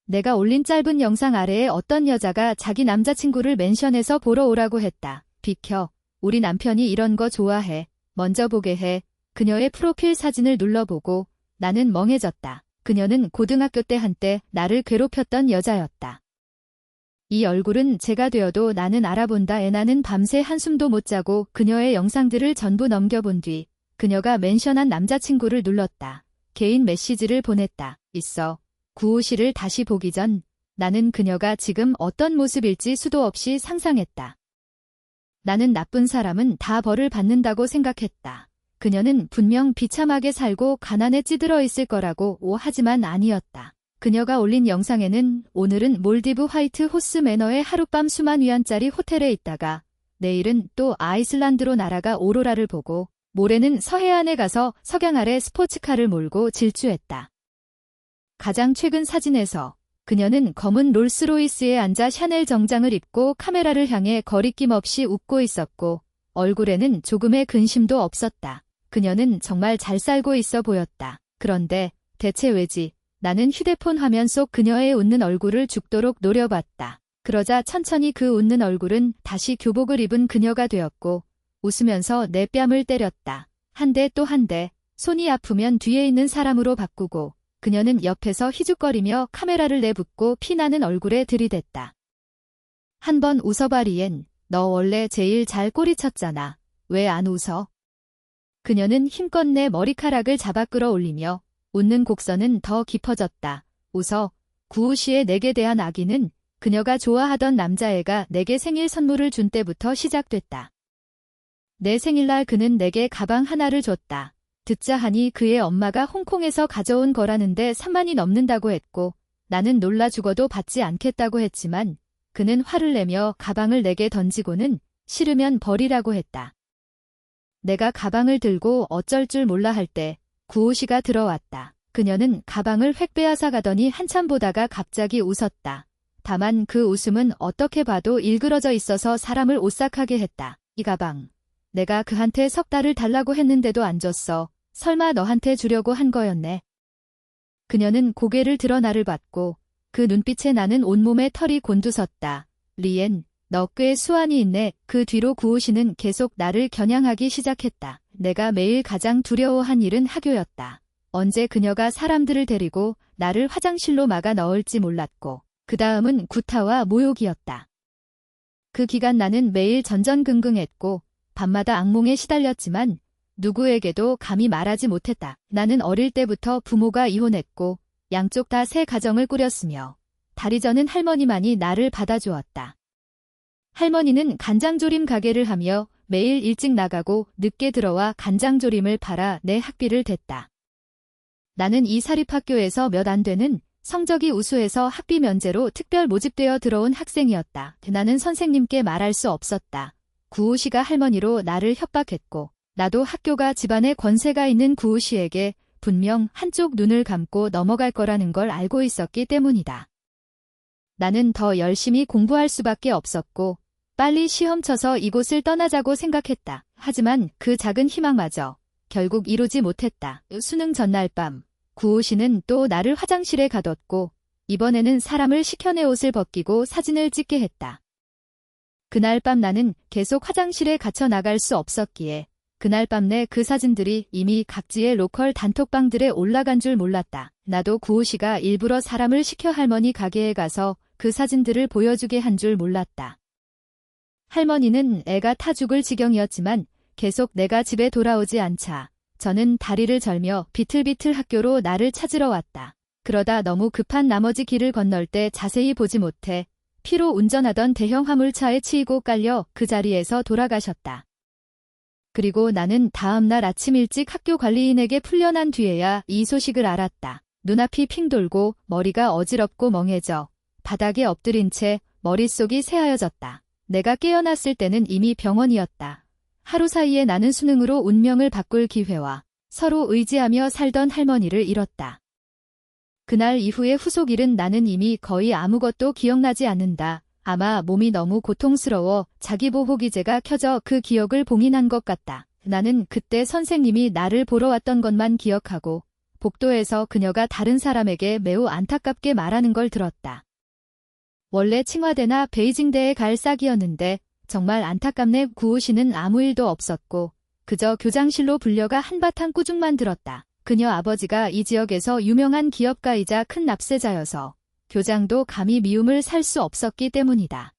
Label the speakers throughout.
Speaker 1: 내가 올린 짧은 영상 아래에 어떤 여자가 자기 남자친구를 멘션해서 보러 오라고 했다. 비켜. 우리 남편이 이런 거 좋아해. 먼저 보게 해. 그녀의 프로필 사진을 눌러보고 나는 멍해졌다. 그녀는 고등학교 때 한때 나를 괴롭혔던 여자였다. 이 얼굴은 제가 되어도 나는 알아본다. 나는 밤새 한숨도 못 자고 그녀의 영상들을 전부 넘겨본 뒤 그녀가 멘션한 남자친구를 눌렀다. 개인 메시지를 보냈다. 있어. 구호씨를 다시 보기 전 나는 그녀가 지금 어떤 모습일지 수도 없이 상상했다. 나는 나쁜 사람은 다 벌을 받는다고 생각했다. 그녀는 분명 비참하게 살고 가난에 찌들어 있을 거라고 하지만 아니었다. 그녀가 올린 영상에는 오늘은 몰디브 화이트 호스 매너의 하룻밤 수만 위안짜리 호텔에 있다가 내일은 또 아이슬란드로 날아가 오로라를 보고 모레는 서해안에 가서 석양 아래 스포츠카를 몰고 질주했다. 가장 최근 사진에서 그녀는 검은 롤스로이스에 앉아 샤넬 정장을 입고 카메라를 향해 거리낌 없이 웃고 있었고 얼굴에는 조금의 근심도 없었다. 그녀는 정말 잘 살고 있어 보였다. 그런데 대체 왜지? 나는 휴대폰 화면 속 그녀의 웃는 얼굴을 죽도록 노려봤다. 그러자 천천히 그 웃는 얼굴은 다시 교복을 입은 그녀가 되었고 웃으면서 내 뺨을 때렸다. 한 대 또 한 대. 손이 아프면 뒤에 있는 사람으로 바꾸고 그녀는 옆에서 희죽거리며 카메라를 내붓고 피나는 얼굴에 들이댔다. 한번 웃어봐 리엔. 너 원래 제일 잘 꼬리쳤잖아. 왜 안 웃어? 그녀는 힘껏 내 머리카락을 잡아 끌어올리며 웃는 곡선은 더 깊어졌다. 웃어. 구우씨의 내게 대한 악의는 그녀가 좋아하던 남자애가 내게 생일 선물을 준 때부터 시작됐다. 내 생일날 그는 내게 가방 하나를 줬다. 듣자 하니 그의 엄마가 홍콩에서 가져온 거라는데 3만이 넘는다고 했고 나는 놀라 죽어도 받지 않겠다고 했지만 그는 화를 내며 가방을 내게 던지고는 싫으면 버리라고 했다. 내가 가방을 들고 어쩔 줄 몰라 할 때 구호씨가 들어왔다. 그녀는 가방을 획 빼앗아 가더니 한참 보다가 갑자기 웃었다. 다만 그 웃음은 어떻게 봐도 일그러져 있어서 사람을 오싹하게 했다. 이 가방. 내가 그한테 석 달을 달라고 했는데도 안 줬어. 설마 너한테 주려고 한 거였네. 그녀는 고개를 들어 나를 봤고 그 눈빛에 나는 온몸에 털이 곤두섰다. 리엔, 너 꽤 수완이 있네. 그 뒤로 구호씨는 계속 나를 겨냥하기 시작했다. 내가 매일 가장 두려워한 일은 학교였다. 언제 그녀가 사람들을 데리고 나를 화장실로 막아 넣을지 몰랐고 그 다음은 구타와 모욕이었다. 그 기간 나는 매일 전전긍긍했고 밤마다 악몽에 시달렸지만 누구에게도 감히 말하지 못했다. 나는 어릴 때부터 부모가 이혼했고 양쪽 다 새 가정을 꾸렸으며 다리 저는 할머니만이 나를 받아주었다. 할머니는 간장조림 가게를 하며 매일 일찍 나가고 늦게 들어와 간장조림을 팔아 내 학비를 댔다. 나는 이 사립학교에서 몇 안 되는 성적이 우수해서 학비 면제로 특별 모집되어 들어온 학생이었다. 나는 선생님께 말할 수 없었다. 구우씨가 할머니로 나를 협박했고 나도 학교가 집안에 권세가 있는 구우씨에게 분명 한쪽 눈을 감고 넘어갈 거라는 걸 알고 있었기 때문이다. 나는 더 열심히 공부할 수밖에 없었고 빨리 시험 쳐서 이곳을 떠나자고 생각했다. 하지만 그 작은 희망마저 결국 이루지 못했다. 수능 전날 밤 구우씨는 또 나를 화장실에 가뒀고 이번에는 사람을 시켜 내 옷을 벗기고 사진을 찍게 했다. 그날 밤 나는 계속 화장실에 갇혀 나갈 수 없었기에 그날 밤 내 그 사진들이 이미 각지의 로컬 단톡방들에 올라간 줄 몰랐다. 나도 구우씨가 일부러 사람을 시켜 할머니 가게에 가서 그 사진들을 보여주게 한 줄 몰랐다. 할머니는 애가 타 죽을 지경이었지만 계속 내가 집에 돌아오지 않자 저는 다리를 절며 비틀비틀 학교로 나를 찾으러 왔다. 그러다 너무 급한 나머지 길을 건널 때 자세히 보지 못해 피로 운전하던 대형 화물차에 치이고 깔려 그 자리에서 돌아가셨다. 그리고 나는 다음 날 아침 일찍 학교 관리인에게 풀려난 뒤에야 이 소식을 알았다. 눈앞이 핑 돌고 머리가 어지럽고 멍해져 바닥에 엎드린 채 머릿속이 새하얘졌다. 내가 깨어났을 때는 이미 병원이었다. 하루 사이에 나는 수능으로 운명을 바꿀 기회와 서로 의지하며 살던 할머니를 잃었다. 그날 이후의 후속일은 나는 이미 거의 아무것도 기억나지 않는다. 아마 몸이 너무 고통스러워 자기보호기제가 켜져 그 기억을 봉인한 것 같다. 나는 그때 선생님이 나를 보러 왔던 것만 기억하고 복도에서 그녀가 다른 사람에게 매우 안타깝게 말하는 걸 들었다. 원래 칭화대나 베이징대에 갈 싹이었는데 정말 안타깝네. 구호 씨는 아무 일도 없었고 그저 교장실로 불려가 한바탕 꾸중만 들었다. 그녀 아버지가 이 지역에서 유명한 기업가이자 큰 납세자여서 교장도 감히 미움을 살 수 없었기 때문이다.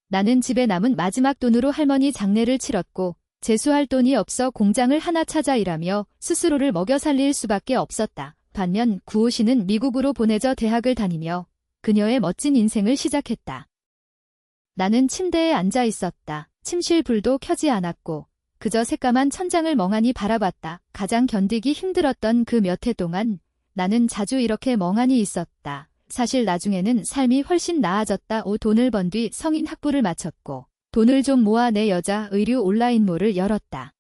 Speaker 1: 나는 집에 남은 마지막 돈으로 할머니 장례를 치렀고 재수할 돈이 없어 공장을 하나 찾아 일하며 스스로를 먹여 살릴 수밖에 없었다. 반면 구호 씨는 미국으로 보내져 대학을 다니며 그녀의 멋진 인생을 시작했다. 나는 침대에 앉아 있었다. 침실 불도 켜지 않았고 그저 새까만 천장을 멍하니 바라봤다. 가장 견디기 힘들었던 그 몇 해 동안 나는 자주 이렇게 멍하니 있었다. 사실 나중에는 삶이 훨씬 나아졌다. 돈을 번 뒤 성인 학부를 마쳤고 돈을 좀 모아 내 여자 의류 온라인몰을 열었다.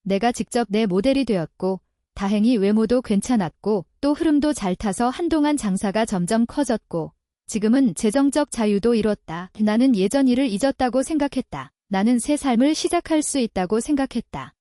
Speaker 1: 내가 직접 내 모델이 되었고 다행히 외모도 괜찮았고 또 흐름도 잘 타서 한동안 장사가 점점 커졌고 지금은 재정적 자유도 이뤘다. 나는 예전 일을 잊었다고 생각했다. 나는 새 삶을 시작할 수 있다고 생각했다.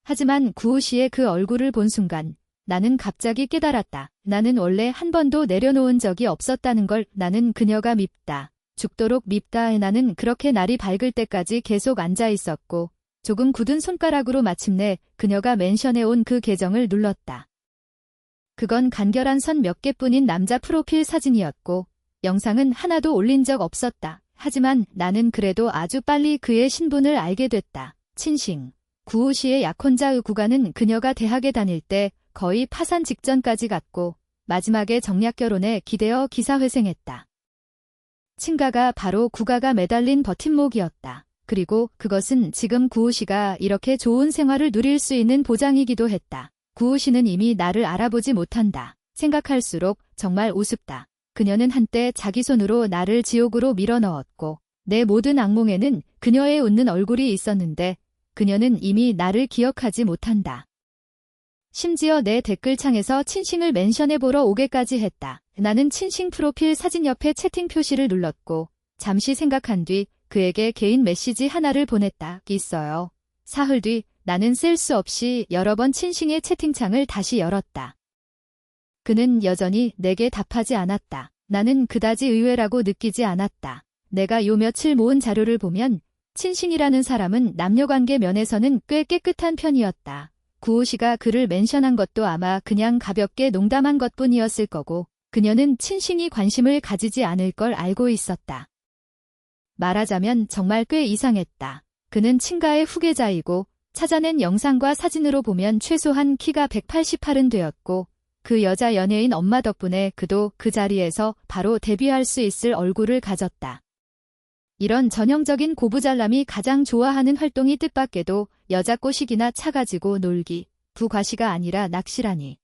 Speaker 1: 하지만 구호 씨의 그 얼굴을 본 순간 나는 갑자기 깨달았다. 나는 원래 한 번도 내려놓은 적이 없었다는 걸. 나는 그녀가 밉다. 죽도록 밉다. 나는 그렇게 날이 밝을 때까지 계속 앉아 있었고 조금 굳은 손가락으로 마침내 그녀가 멘션해 온 그 계정을 눌렀다. 그건 간결한 선 몇 개뿐인 남자 프로필 사진이었고 영상은 하나도 올린 적 없었다. 하지만 나는 그래도 아주 빨리 그의 신분을 알게 됐다. 친싱. 구호 씨의 약혼자 구가는 그녀가 대학에 다닐 때 거의 파산 직전까지 갔고 마지막에 정략 결혼에 기대어 기사회생했다. 친가가 바로 구가가 매달린 버팀목이었다. 그리고 그것은 지금 구호 씨가 이렇게 좋은 생활을 누릴 수 있는 보장이기도 했다. 구호 씨는 이미 나를 알아보지 못한다. 생각할수록 정말 우습다. 그녀는 한때 자기 손으로 나를 지옥으로 밀어넣었고 내 모든 악몽에는 그녀의 웃는 얼굴이 있었는데 그녀는 이미 나를 기억하지 못한다. 심지어 내 댓글창에서 친싱을 멘션해보러 오게까지 했다. 나는 친싱 프로필 사진 옆에 채팅 표시를 눌렀고 잠시 생각한 뒤 그에게 개인 메시지 하나를 보냈다. 있어요. 사흘 뒤 나는 셀 수 없이 여러 번 친싱의 채팅창을 다시 열었다. 그는 여전히 내게 답하지 않았다. 나는 그다지 의외라고 느끼지 않았다. 내가 요 며칠 모은 자료를 보면 친싱이라는 사람은 남녀관계 면에서는 꽤 깨끗한 편이었다. 구호 씨가 그를 멘션한 것도 아마 그냥 가볍게 농담한 것뿐이었을 거고 그녀는 친싱이 관심을 가지지 않을 걸 알고 있었다. 말하자면 정말 꽤 이상했다. 그는 친가의 후계자이고 찾아낸 영상과 사진으로 보면 최소한 키가 188은 되었고 그 여자 연예인 엄마 덕분에 그도 그 자리에서 바로 데뷔할 수 있을 얼굴을 가졌다. 이런 전형적인 고부잘남이 가장 좋아하는 활동이 뜻밖에도 여자 꼬시기나 차 가지고 놀기, 부과시가 아니라 낚시라니.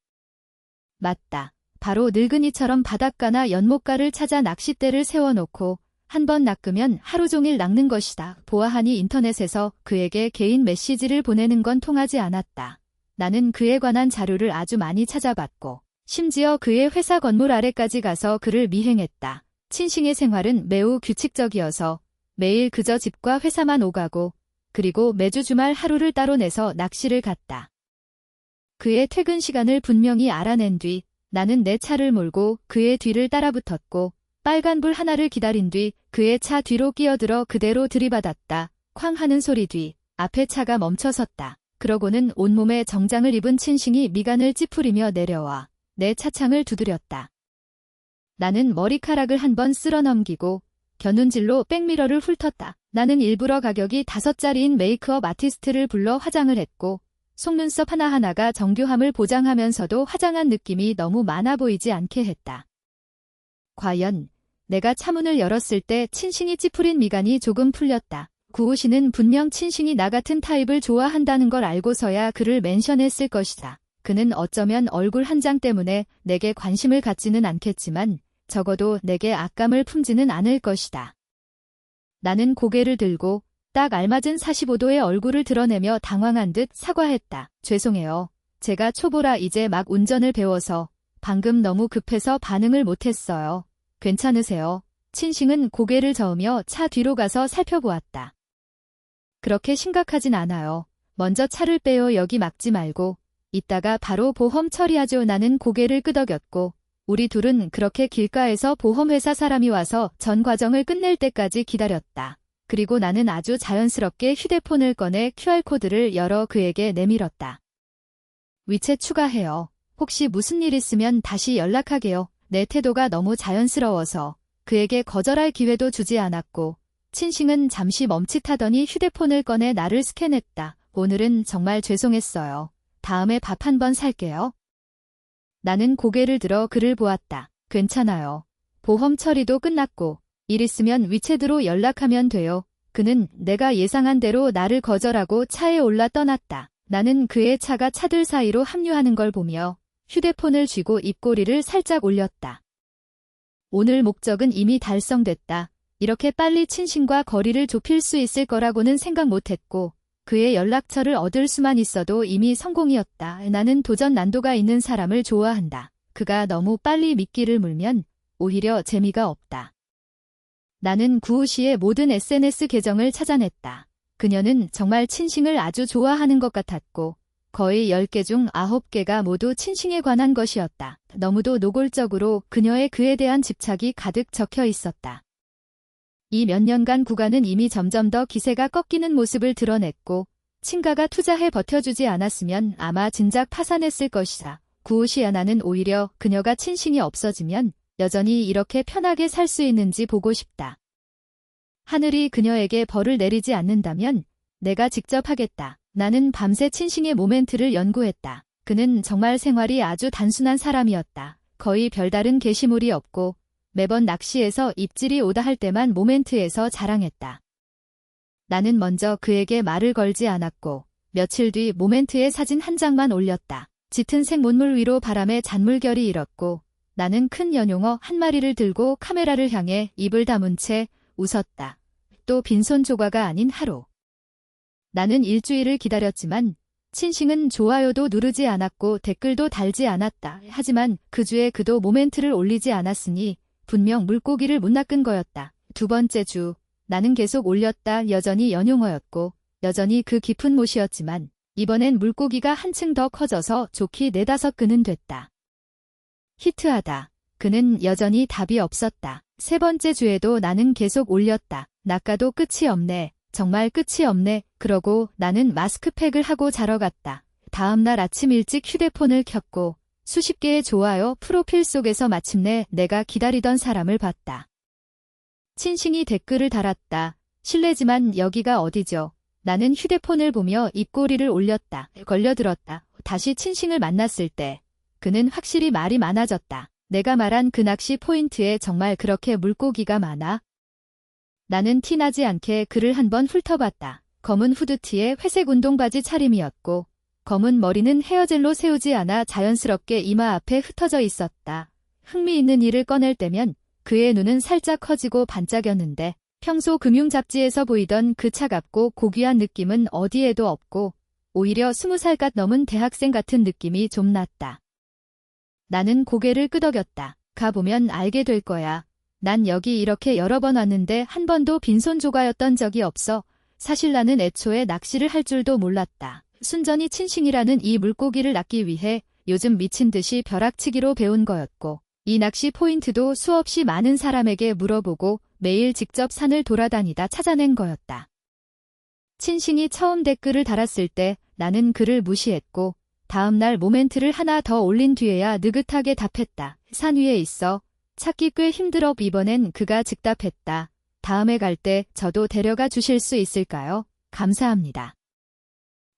Speaker 1: 맞다. 바로 늙은이처럼 바닷가나 연못가를 찾아 낚싯대를 세워놓고 한 번 낚으면 하루 종일 낚는 것이다. 보아하니 인터넷에서 그에게 개인 메시지를 보내는 건 통하지 않았다. 나는 그에 관한 자료를 아주 많이 찾아봤고 심지어 그의 회사 건물 아래까지 가서 그를 미행했다. 친싱의 생활은 매우 규칙적이어서 매일 그저 집과 회사만 오가고 그리고 매주 주말 하루를 따로 내서 낚시를 갔다. 그의 퇴근 시간을 분명히 알아낸 뒤 나는 내 차를 몰고 그의 뒤를 따라붙었고 빨간불 하나를 기다린 뒤 그의 차 뒤로 끼어들어 그대로 들이받았다. 쾅 하는 소리 뒤 앞에 차가 멈춰섰다. 그러고는 온몸에 정장을 입은 친싱이 미간을 찌푸리며 내려와 내 차창을 두드렸다. 나는 머리카락을 한번 쓸어 넘기고 겨눈질로 백미러를 훑었다. 나는 일부러 가격이 5짜리인 메이크업 아티스트를 불러 화장을 했고 속눈썹 하나하나가 정교함을 보장하면서도 화장한 느낌이 너무 많아 보이지 않게 했다. 과연 내가 차문을 열었을 때 친싱이 찌푸린 미간이 조금 풀렸다. 구호 씨는 분명 친싱이 나 같은 타입을 좋아한다는 걸 알고서야 그를 멘션했을 것이다. 그는 어쩌면 얼굴 한 장 때문에 내게 관심을 갖지는 않겠지만 적어도 내게 악감을 품지는 않을 것이다. 나는 고개를 들고 딱 알맞은 45도의 얼굴을 드러내며 당황한 듯 사과했다. 죄송해요. 제가 초보라 이제 막 운전을 배워서 방금 너무 급해서 반응을 못했어요. 괜찮으세요? 친싱은 고개를 저으며 차 뒤로 가서 살펴보았다. 그렇게 심각하진 않아요. 먼저 차를 빼요. 여기 막지 말고. 이따가 바로 보험 처리하죠. 나는 고개를 끄덕였고 우리 둘은 그렇게 길가에서 보험회사 사람이 와서 전 과정을 끝낼 때까지 기다렸다. 그리고 나는 아주 자연스럽게 휴대폰을 꺼내 QR코드를 열어 그에게 내밀었다. 위챗 추가해요. 혹시 무슨 일 있으면 다시 연락하게요. 내 태도가 너무 자연스러워서 그에게 거절할 기회도 주지 않았고 친싱은 잠시 멈칫하더니 휴대폰을 꺼내 나를 스캔했다. 오늘은 정말 죄송했어요. 다음에 밥 한 번 살게요. 나는 고개를 들어 그를 보았다. 괜찮아요. 보험 처리도 끝났고 일 있으면 위챗으로 연락하면 돼요. 그는 내가 예상한 대로 나를 거절하고 차에 올라 떠났다. 나는 그의 차가 차들 사이로 합류하는 걸 보며 휴대폰을 쥐고 입꼬리를 살짝 올렸다. 오늘 목적은 이미 달성됐다. 이렇게 빨리 친신과 거리를 좁힐 수 있을 거라고는 생각 못했고 그의 연락처를 얻을 수만 있어도 이미 성공이었다. 나는 도전 난도가 있는 사람을 좋아한다. 그가 너무 빨리 미끼를 물면 오히려 재미가 없다. 나는 구우 씨의 모든 SNS 계정을 찾아냈다. 그녀는 정말 친싱을 아주 좋아하는 것 같았고 거의 10개 중 9개가 모두 친싱에 관한 것이었다. 너무도 노골적으로 그에 대한 집착이 가득 적혀 있었다. 이 몇 년간 구가는 이미 점점 더 기세가 꺾이는 모습을 드러냈고 친가가 투자해 버텨주지 않았으면 아마 진작 파산했을 것이다. 구우 씨야 나는 오히려 그녀가 친싱이 없어지면 여전히 이렇게 편하게 살 수 있는지 보고 싶다. 하늘이 그녀에게 벌을 내리지 않는다면 내가 직접 하겠다. 나는 밤새 친싱의 모멘트를 연구했다. 그는 정말 생활이 아주 단순한 사람이었다. 거의 별다른 게시물이 없고 매번 낚시에서 입질이 오다 할 때만 모멘트에서 자랑했다. 나는 먼저 그에게 말을 걸지 않았고 며칠 뒤 모멘트의 사진 한 장만 올렸다. 짙은 색 못물 위로 바람에 잔물결이 일었고 나는 큰 연용어 한 마리를 들고 카메라를 향해 입을 다문 채 웃었다. 또 빈손 조과가 아닌 하루. 나는 일주일을 기다렸지만 친싱은 좋아요도 누르지 않았고 댓글도 달지 않았다. 하지만 그 주에 그도 모멘트를 올리지 않았으니 분명 물고기를 못 낚은 거였다. 두 번째 주 나는 계속 올렸다. 여전히 연용어였고 여전히 그 깊은 못이었지만 이번엔 물고기가 한층 더 커져서 좋기 4-5근은 됐다. 히트하다. 그는 여전히 답이 없었다. 세 번째 주에도 나는 계속 올렸다. 낚아도 끝이 없네. 정말 끝이 없네. 그러고 나는 마스크팩을 하고 자러 갔다. 다음 날 아침 일찍 휴대폰을 켰고 수십 개의 좋아요 프로필 속에서 마침내 내가 기다리던 사람을 봤다. 친싱이 댓글을 달았다. 실례지만 여기가 어디죠? 나는 휴대폰을 보며 입꼬리를 올렸다. 걸려들었다. 다시 친싱을 만났을 때 그는 확실히 말이 많아졌다. 내가 말한 그 낚시 포인트에 정말 그렇게 물고기가 많아? 나는 티나지 않게 그를 한번 훑어봤다. 검은 후드티에 회색 운동바지 차림이었고 검은 머리는 헤어젤로 세우지 않아 자연스럽게 이마 앞에 흩어져 있었다. 흥미있는 일을 꺼낼 때면 그의 눈은 살짝 커지고 반짝였는데 평소 금융 잡지에서 보이던 그 차갑고 고귀한 느낌은 어디에도 없고 오히려 20살갓 넘은 대학생 같은 느낌이 좀 났다. 나는 고개를 끄덕였다. 가보면 알게 될 거야. 난 여기 이렇게 여러 번 왔는데 한 번도 빈손 조가였던 적이 없어. 사실 나는 애초에 낚시를 할 줄도 몰랐다. 순전히 친싱이라는 이 물고기를 낚기 위해 요즘 미친 듯이 벼락치기로 배운 거였고 이 낚시 포인트도 수없이 많은 사람에게 물어보고 매일 직접 산을 돌아다니다 찾아낸 거였다. 친싱이 처음 댓글을 달았을 때 나는 그를 무시했고 다음 날 모멘트를 하나 더 올린 뒤에야 느긋하게 답했다. 산 위에 있어. 찾기 꽤 힘들어. 이번엔 그가 즉답했다. 다음에 갈 때 저도 데려가 주실 수 있을까요? 감사합니다.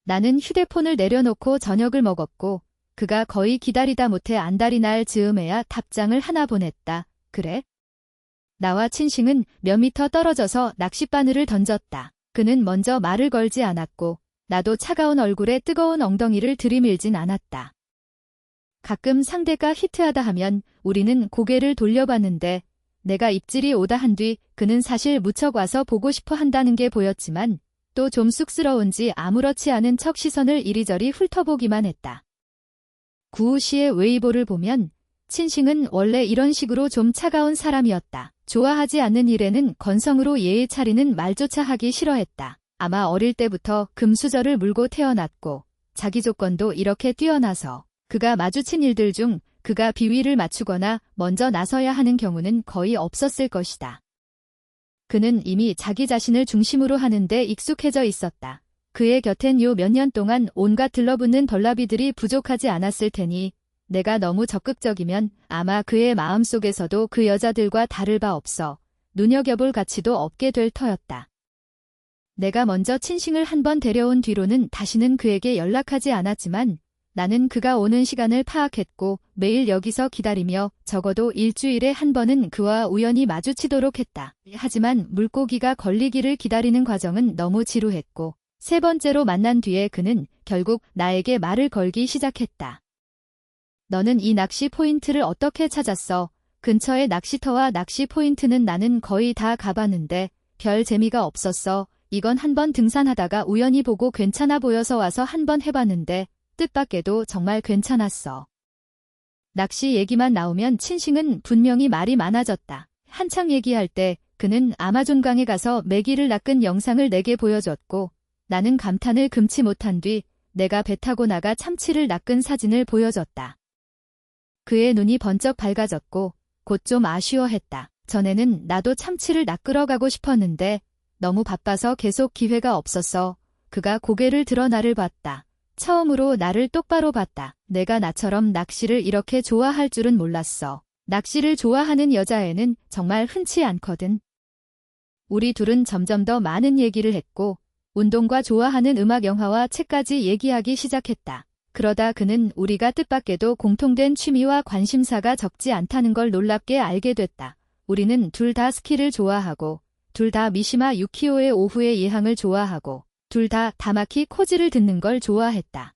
Speaker 1: 나는 휴대폰을 내려놓고 저녁을 먹었고 그가 거의 기다리다 못해 안달이 날 즈음에야 답장을 하나 보냈다. 그래? 나와 친싱은 몇 미터 떨어져서 낚싯바늘을 던졌다. 그는 먼저 말을 걸지 않았고 나도 차가운 얼굴에 뜨거운 엉덩이를 들이밀진 않았다. 가끔 상대가 히트하다 하면 우리는 고개를 돌려봤는데 내가 입질이 오다 한 뒤 그는 사실 무척 와서 보고 싶어 한다는 게 보였지만 또 좀 쑥스러운지 아무렇지 않은 척 시선을 이리저리 훑어보기만 했다. 구우 씨의 웨이보를 보면 친싱은 원래 이런 식으로 좀 차가운 사람이었다. 좋아하지 않는 일에는 건성으로 예의 차리는 말조차 하기 싫어했다. 아마 어릴 때부터 금수저를 물고 태어났고 자기 조건도 이렇게 뛰어나서 그가 마주친 일들 중 그가 비위를 맞추거나 먼저 나서야 하는 경우는 거의 없었을 것이다. 그는 이미 자기 자신을 중심으로 하는데 익숙해져 있었다. 그의 곁엔 요 몇 년 동안 온갖 들러붙는 벌나비들이 부족하지 않았을 테니 내가 너무 적극적이면 아마 그의 마음속에서도 그 여자들과 다를 바 없어 눈여겨볼 가치도 없게 될 터였다. 내가 먼저 친싱을 한 번 데려온 뒤로는 다시는 그에게 연락하지 않았지만 나는 그가 오는 시간을 파악했고 매일 여기서 기다리며 적어도 일주일에 한 번은 그와 우연히 마주치도록 했다. 하지만 물고기가 걸리기를 기다리는 과정은 너무 지루했고 세 번째로 만난 뒤에 그는 결국 나에게 말을 걸기 시작했다. 너는 이 낚시 포인트를 어떻게 찾았어? 근처의 낚시터와 낚시 포인트는 나는 거의 다 가봤는데 별 재미가 없었어. 이건 한번 등산하다가 우연히 보고 괜찮아 보여서 와서 한번 해봤는데 뜻밖에도 정말 괜찮았어. 낚시 얘기만 나오면 친싱은 분명히 말이 많아졌다. 한창 얘기할 때 그는 아마존강에 가서 메기를 낚은 영상을 내게 보여줬고 나는 감탄을 금치 못한 뒤 내가 배 타고 나가 참치를 낚은 사진을 보여줬다. 그의 눈이 번쩍 밝아졌고 곧 좀 아쉬워했다. 전에는 나도 참치를 낚으러 가고 싶었는데 너무 바빠서 계속 기회가 없었어. 그가 고개를 들어 나를 봤다. 처음으로 나를 똑바로 봤다. 내가 나처럼 낚시를 이렇게 좋아할 줄은 몰랐어. 낚시를 좋아하는 여자애는 정말 흔치 않거든. 우리 둘은 점점 더 많은 얘기를 했고 운동과 좋아하는 음악, 영화와 책까지 얘기하기 시작했다. 그러다 그는 우리가 뜻밖에도 공통된 취미와 관심사가 적지 않다는 걸 놀랍게 알게 됐다. 우리는 둘 다 스키를 좋아하고 둘 다 미시마 유키오의 오후의 예향을 좋아하고 둘 다 다마키 코지를 듣는 걸 좋아했다.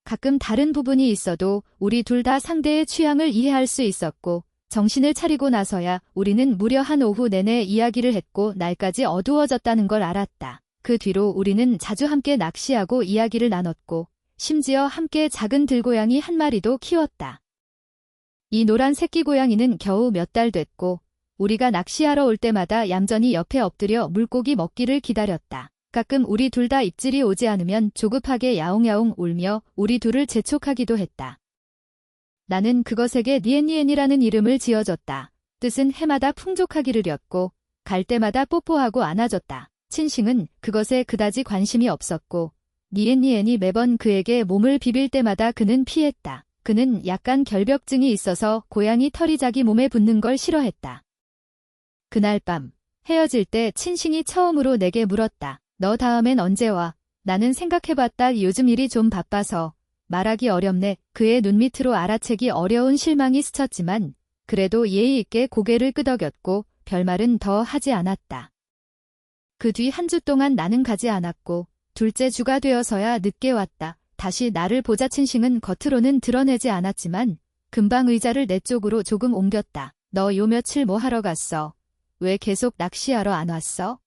Speaker 1: 가끔 다른 부분이 있어도 우리 둘 다 상대의 취향을 이해할 수 있었고 정신을 차리고 나서야 우리는 무려 한 오후 내내 이야기를 했고 날까지 어두워졌다는 걸 알았다. 그 뒤로 우리는 자주 함께 낚시하고 이야기를 나눴고 심지어 함께 작은 들고양이 한 마리도 키웠다. 이 노란 새끼 고양이는 겨우 몇 달 됐고 우리가 낚시하러 올 때마다 얌전히 옆에 엎드려 물고기 먹기를 기다렸다. 가끔 우리 둘 다 입질이 오지 않으면 조급하게 야옹야옹 울며 우리 둘을 재촉하기도 했다. 나는 그것에게 니엔니엔이라는 이름을 지어줬다. 뜻은 해마다 풍족하기를였고 갈 때마다 뽀뽀하고 안아줬다. 친싱은 그것에 그다지 관심이 없었고 니엔니엔이 매번 그에게 몸을 비빌 때마다 그는 피했다. 그는 약간 결벽증이 있어서 고양이 털이 자기 몸에 붙는 걸 싫어했다. 그날 밤 헤어질 때 친싱이 처음으로 내게 물었다. 너 다음엔 언제 와? 나는 생각해봤다. 요즘 일이 좀 바빠서. 말하기 어렵네. 그의 눈밑으로 알아채기 어려운 실망이 스쳤지만 그래도 예의 있게 고개를 끄덕였고 별말은 더 하지 않았다. 그 뒤 한 주 동안 나는 가지 않았고 둘째 주가 되어서야 늦게 왔다. 다시 나를 보자. 친싱은 겉으로는 드러내지 않았지만 금방 의자를 내 쪽으로 조금 옮겼다. 너 요 며칠 뭐 하러 갔어? 왜 계속 낚시하러 안 왔어?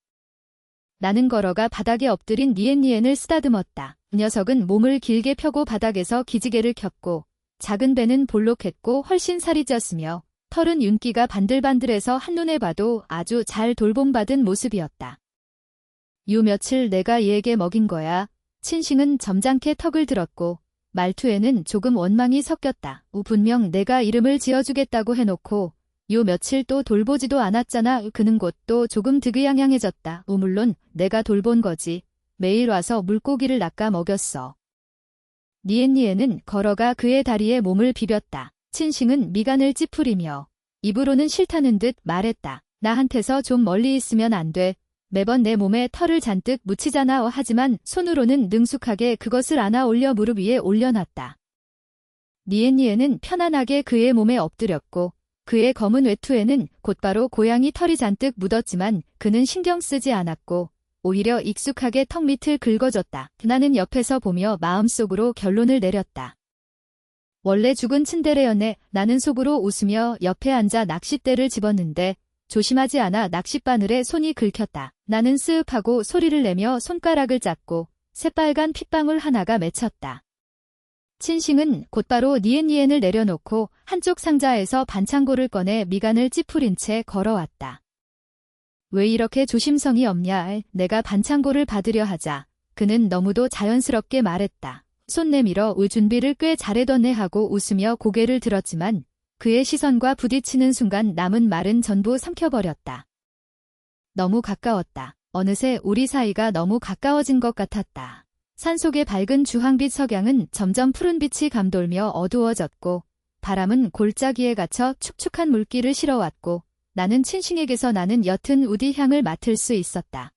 Speaker 1: 나는 걸어가 바닥에 엎드린 니엔니엔을 쓰다듬었다. 그 녀석은 몸을 길게 펴고 바닥에서 기지개를 켰고 작은 배는 볼록했고 훨씬 살이 쪘으며 털은 윤기가 반들반들해서 한눈에 봐도 아주 잘 돌봄받은 모습이었다. 요 며칠 내가 얘에게 먹인 거야. 친싱은 점잖게 턱을 들었고 말투에는 조금 원망이 섞였다. 분명 내가 이름을 지어주겠다고 해놓고 요 며칠 또 돌보지도 않았잖아. 그는 곧 또 조금 득의양양해졌다. 물론 내가 돌본 거지. 매일 와서 물고기를 낚아 먹였어. 니엔니엔은 걸어가 그의 다리에 몸을 비볐다. 친싱은 미간을 찌푸리며 입으로는 싫다는 듯 말했다. 나한테서 좀 멀리 있으면 안 돼. 매번 내 몸에 털을 잔뜩 묻히잖아. 하지만 손으로는 능숙하게 그것을 안아 올려 무릎 위에 올려놨다. 니엔니엔은 편안하게 그의 몸에 엎드렸고 그의 검은 외투에는 곧바로 고양이 털이 잔뜩 묻었지만 그는 신경 쓰지 않았고 오히려 익숙하게 턱 밑을 긁어줬다. 나는 옆에서 보며 마음속으로 결론을 내렸다. 원래 죽은 츤데레였네. 나는 속으로 웃으며 옆에 앉아 낚싯대를 집었는데 조심하지 않아 낚싯바늘에 손이 긁혔다. 나는 스윽하고 소리를 내며 손가락을 잡고 새빨간 핏방울 하나가 맺혔다. 친싱은 곧바로 니엔니엔을 내려놓고 한쪽 상자에서 반창고를 꺼내 미간을 찌푸린 채 걸어왔다. 왜 이렇게 조심성이 없냐? 내가 반창고를 받으려 하자 그는 너무도 자연스럽게 말했다. 손 내밀어 준비를 꽤 잘해뒀네 하고 웃으며 고개를 들었지만 그의 시선과 부딪히는 순간 남은 말은 전부 삼켜버렸다. 너무 가까웠다. 어느새 우리 사이가 너무 가까워진 것 같았다. 산속의 밝은 주황빛 석양은 점점 푸른빛이 감돌며 어두워졌고 바람은 골짜기에 갇혀 축축한 물기를 실어왔고 나는 친싱에게서 나는 옅은 우디 향을 맡을 수 있었다.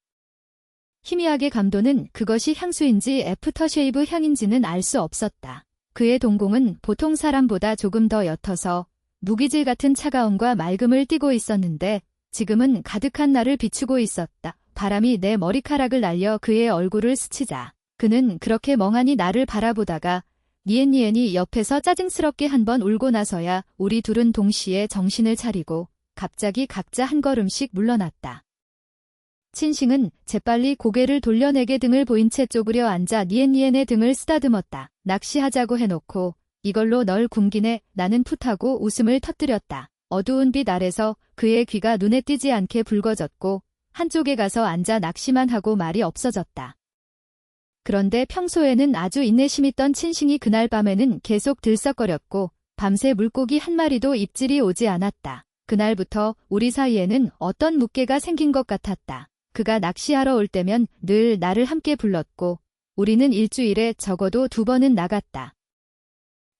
Speaker 1: 희미하게 감도는 그것이 향수인지 애프터쉐이브 향인지는 알 수 없었다. 그의 동공은 보통 사람보다 조금 더 옅어서 무기질 같은 차가움과 맑음을 띠고 있었는데 지금은 가득한 나를 비추고 있었다. 바람이 내 머리카락을 날려 그의 얼굴을 스치자 그는 그렇게 멍하니 나를 바라보다가 니엔니엔이 옆에서 짜증스럽게 한 번 울고 나서야 우리 둘은 동시에 정신을 차리고 갑자기 각자 한 걸음씩 물러났다. 친싱은 재빨리 고개를 돌려내게 등을 보인 채 쪼그려 앉아 니엔니엔의 등을 쓰다듬었다. 낚시하자고 해놓고 이걸로 널 굶기네. 나는 풋하고 웃음을 터뜨렸다. 어두운 빛 아래서 그의 귀가 눈에 띄지 않게 붉어졌고 한쪽에 가서 앉아 낚시만 하고 말이 없어졌다. 그런데 평소에는 아주 인내심 있던 친싱이 그날 밤에는 계속 들썩거렸고 밤새 물고기 한 마리도 입질이 오지 않았다. 그날부터 우리 사이에는 어떤 묵계가 생긴 것 같았다. 그가 낚시하러 올 때면 늘 나를 함께 불렀고 우리는 일주일에 적어도 2번은 나갔다.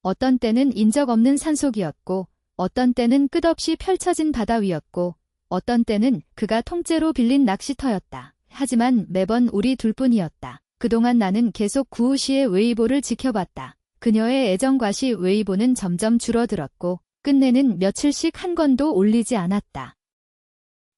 Speaker 1: 어떤 때는 인적 없는 산속이었고 어떤 때는 끝없이 펼쳐진 바다 위였고 어떤 때는 그가 통째로 빌린 낚시터였다. 하지만 매번 우리 둘뿐이었다. 그동안 나는 계속 구우 씨의 웨이보를 지켜봤다. 그녀의 애정과시 웨이보는 점점 줄어들었고 끝내는 며칠씩 한 건도 올리지 않았다.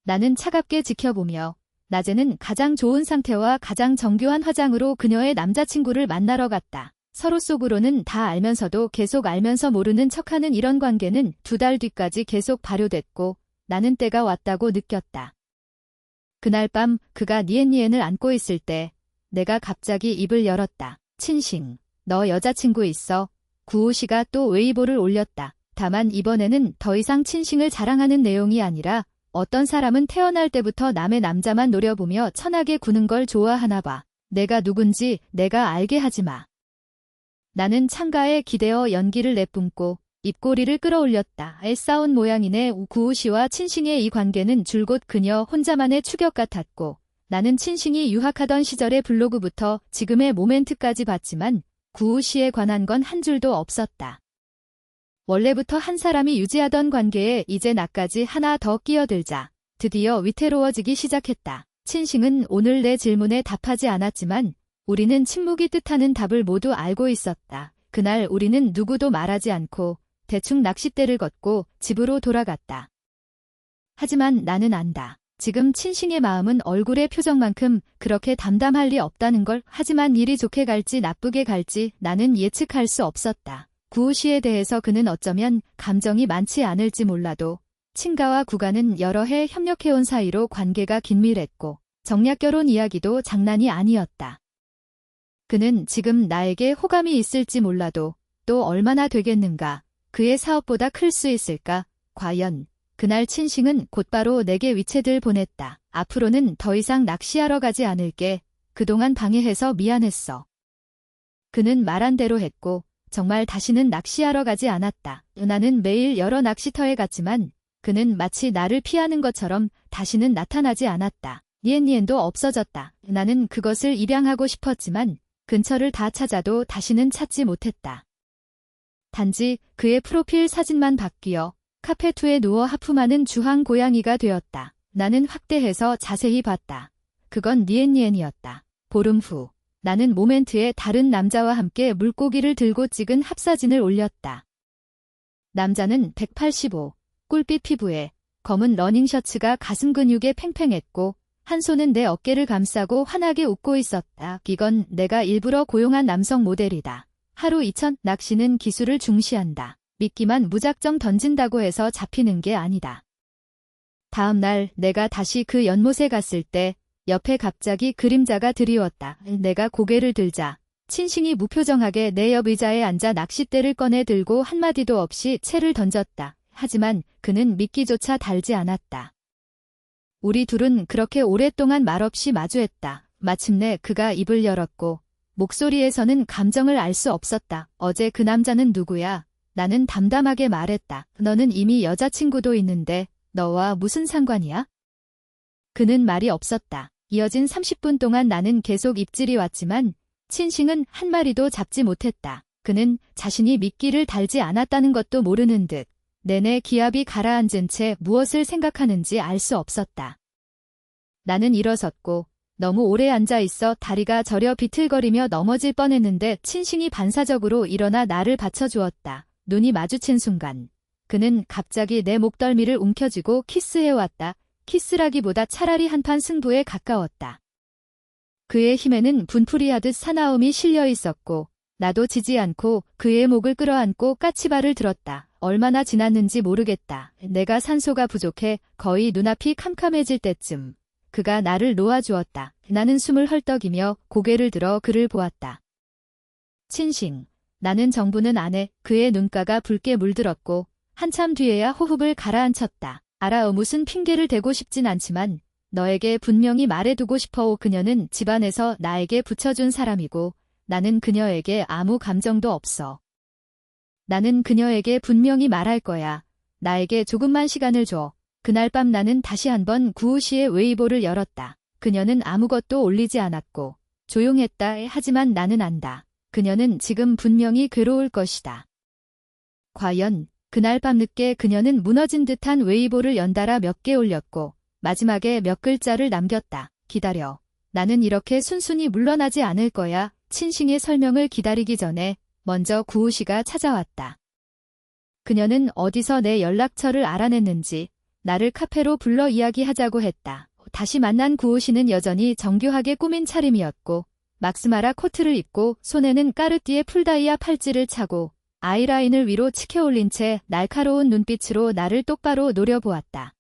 Speaker 1: 나는 차갑게 지켜보며 낮에는 가장 좋은 상태와 가장 정교한 화장으로 그녀의 남자친구를 만나러 갔다. 서로 속으로는 다 알면서도 계속 알면서 모르는 척하는 이런 관계는 2달 뒤까지 계속 발효됐고 나는 때가 왔다고 느꼈다. 그날 밤 그가 니엔니엔을 안고 있을 때 내가 갑자기 입을 열었다. 친싱, 너 여자친구 있어? 구호 씨가 또 웨이보를 올렸다. 다만 이번에는 더 이상 친싱을 자랑하는 내용이 아니라 어떤 사람은 태어날 때부터 남의 남자만 노려보며 천하게 구는 걸 좋아하나 봐. 내가 누군지 내가 알게 하지 마. 나는 창가에 기대어 연기를 내뿜고 입꼬리를 끌어올렸다. 애싸운 모양이네. 구호 씨와 친싱의 이 관계는 줄곧 그녀 혼자만의 추격 같았고 나는 친싱이 유학하던 시절의 블로그부터 지금의 모멘트까지 봤지만 구호 씨에 관한 건 한 줄도 없었다. 원래부터 한 사람이 유지하던 관계에 이제 나까지 하나 더 끼어들자 드디어 위태로워지기 시작했다. 친싱은 오늘 내 질문에 답하지 않았지만 우리는 침묵이 뜻하는 답을 모두 알고 있었다. 그날 우리는 누구도 말하지 않고 대충 낚싯대를 걷고 집으로 돌아갔다. 하지만 나는 안다. 지금 친싱의 마음은 얼굴의 표정만큼 그렇게 담담할 리 없다는 걸. 하지만 일이 좋게 갈지 나쁘게 갈지 나는 예측할 수 없었다. 구호 씨에 대해서 그는 어쩌면 감정이 많지 않을지 몰라도 친가와 구가는 여러 해 협력해온 사이로 관계가 긴밀했고 정략결혼 이야기도 장난이 아니었다. 그는 지금 나에게 호감이 있을지 몰라도 또 얼마나 되겠는가. 그의 사업보다 클 수 있을까. 과연. 그날 친싱은 곧바로 내게 위챗을 보냈다. 앞으로는 더 이상 낚시하러 가지 않을게. 그동안 방해해서 미안했어. 그는 말한 대로 했고 정말 다시는 낚시하러 가지 않았다. 나는 매일 여러 낚시터에 갔지만 그는 마치 나를 피하는 것처럼 다시는 나타나지 않았다. 니엔니엔도 없어졌다. 나는 그것을 입양하고 싶었지만 근처를 다 찾아도 다시는 찾지 못했다. 단지 그의 프로필 사진만 바뀌어 카페2에 누워 하품하는 주황 고양이가 되었다. 나는 확대해서 자세히 봤다. 그건 니엔니엔이었다. 보름 후 나는 모멘트에 다른 남자와 함께 물고기를 들고 찍은 합사진을 올렸다. 남자는 185, 꿀빛 피부에 검은 러닝셔츠가 가슴 근육에 팽팽했고 한 손은 내 어깨를 감싸고 환하게 웃고 있었다. 이건 내가 일부러 고용한 남성 모델이다. 하루 2,000 낚시는 기술을 중시한다. 미끼만 무작정 던진다고 해서 잡히는 게 아니다. 다음 날 내가 다시 그 연못에 갔을 때 옆에 갑자기 그림자가 드리웠다. 내가 고개를 들자 친싱이 무표정하게 내 옆 의자에 앉아 낚싯대를 꺼내 들고 한마디도 없이 채를 던졌다. 하지만 그는 미끼조차 달지 않았다. 우리 둘은 그렇게 오랫동안 말없이 마주했다. 마침내 그가 입을 열었고 목소리에서는 감정을 알 수 없었다. 어제 그 남자는 누구야? 나는 담담하게 말했다. 너는 이미 여자친구도 있는데 너와 무슨 상관이야? 그는 말이 없었다. 이어진 30분 동안 나는 계속 입질이 왔지만 친싱은 한 마리도 잡지 못했다. 그는 자신이 미끼를 달지 않았다는 것도 모르는 듯 내내 기압이 가라앉은 채 무엇을 생각하는지 알 수 없었다. 나는 일어섰고 너무 오래 앉아 있어 다리가 저려 비틀거리며 넘어질 뻔했는데 친싱이 반사적으로 일어나 나를 받쳐주었다. 눈이 마주친 순간 그는 갑자기 내 목덜미를 움켜쥐고 키스해왔다. 키스라기보다 차라리 한판 승부에 가까웠다. 그의 힘에는 분풀이하듯 사나움이 실려 있었고 나도 지지 않고 그의 목을 끌어안고 까치발을 들었다. 얼마나 지났는지 모르겠다. 내가 산소가 부족해 거의 눈앞이 캄캄해질 때쯤 그가 나를 놓아주었다. 나는 숨을 헐떡이며 고개를 들어 그를 보았다. 친싱. 나는 정부는 안 해. 그의 눈가가 붉게 물들었고 한참 뒤에야 호흡을 가라앉혔다. 알아 무슨 핑계를 대고 싶진 않지만 너에게 분명히 말해두고 싶어. 그녀는 집안에서 나에게 붙여준 사람이고 나는 그녀에게 아무 감정도 없어. 나는 그녀에게 분명히 말할 거야. 나에게 조금만 시간을 줘. 그날 밤 나는 다시 한번 구우시의 웨이보를 열었다. 그녀는 아무것도 올리지 않았고 조용했다. 하지만 나는 안다. 그녀는 지금 분명히 괴로울 것이다. 과연 그날 밤 늦게 그녀는 무너진 듯한 웨이보를 연달아 몇 개 올렸고 마지막에 몇 글자를 남겼다. 기다려. 나는 이렇게 순순히 물러나지 않을 거야. 친싱의 설명을 기다리기 전에 먼저 구우시가 찾아왔다. 그녀는 어디서 내 연락처를 알아냈는지 나를 카페로 불러 이야기하자고 했다. 다시 만난 구우시는 여전히 정교하게 꾸민 차림이었고 막스마라 코트를 입고 손에는 까르띠에 풀다이아 팔찌를 차고 아이라인을 위로 치켜올린 채 날카로운 눈빛으로 나를 똑바로 노려보았다.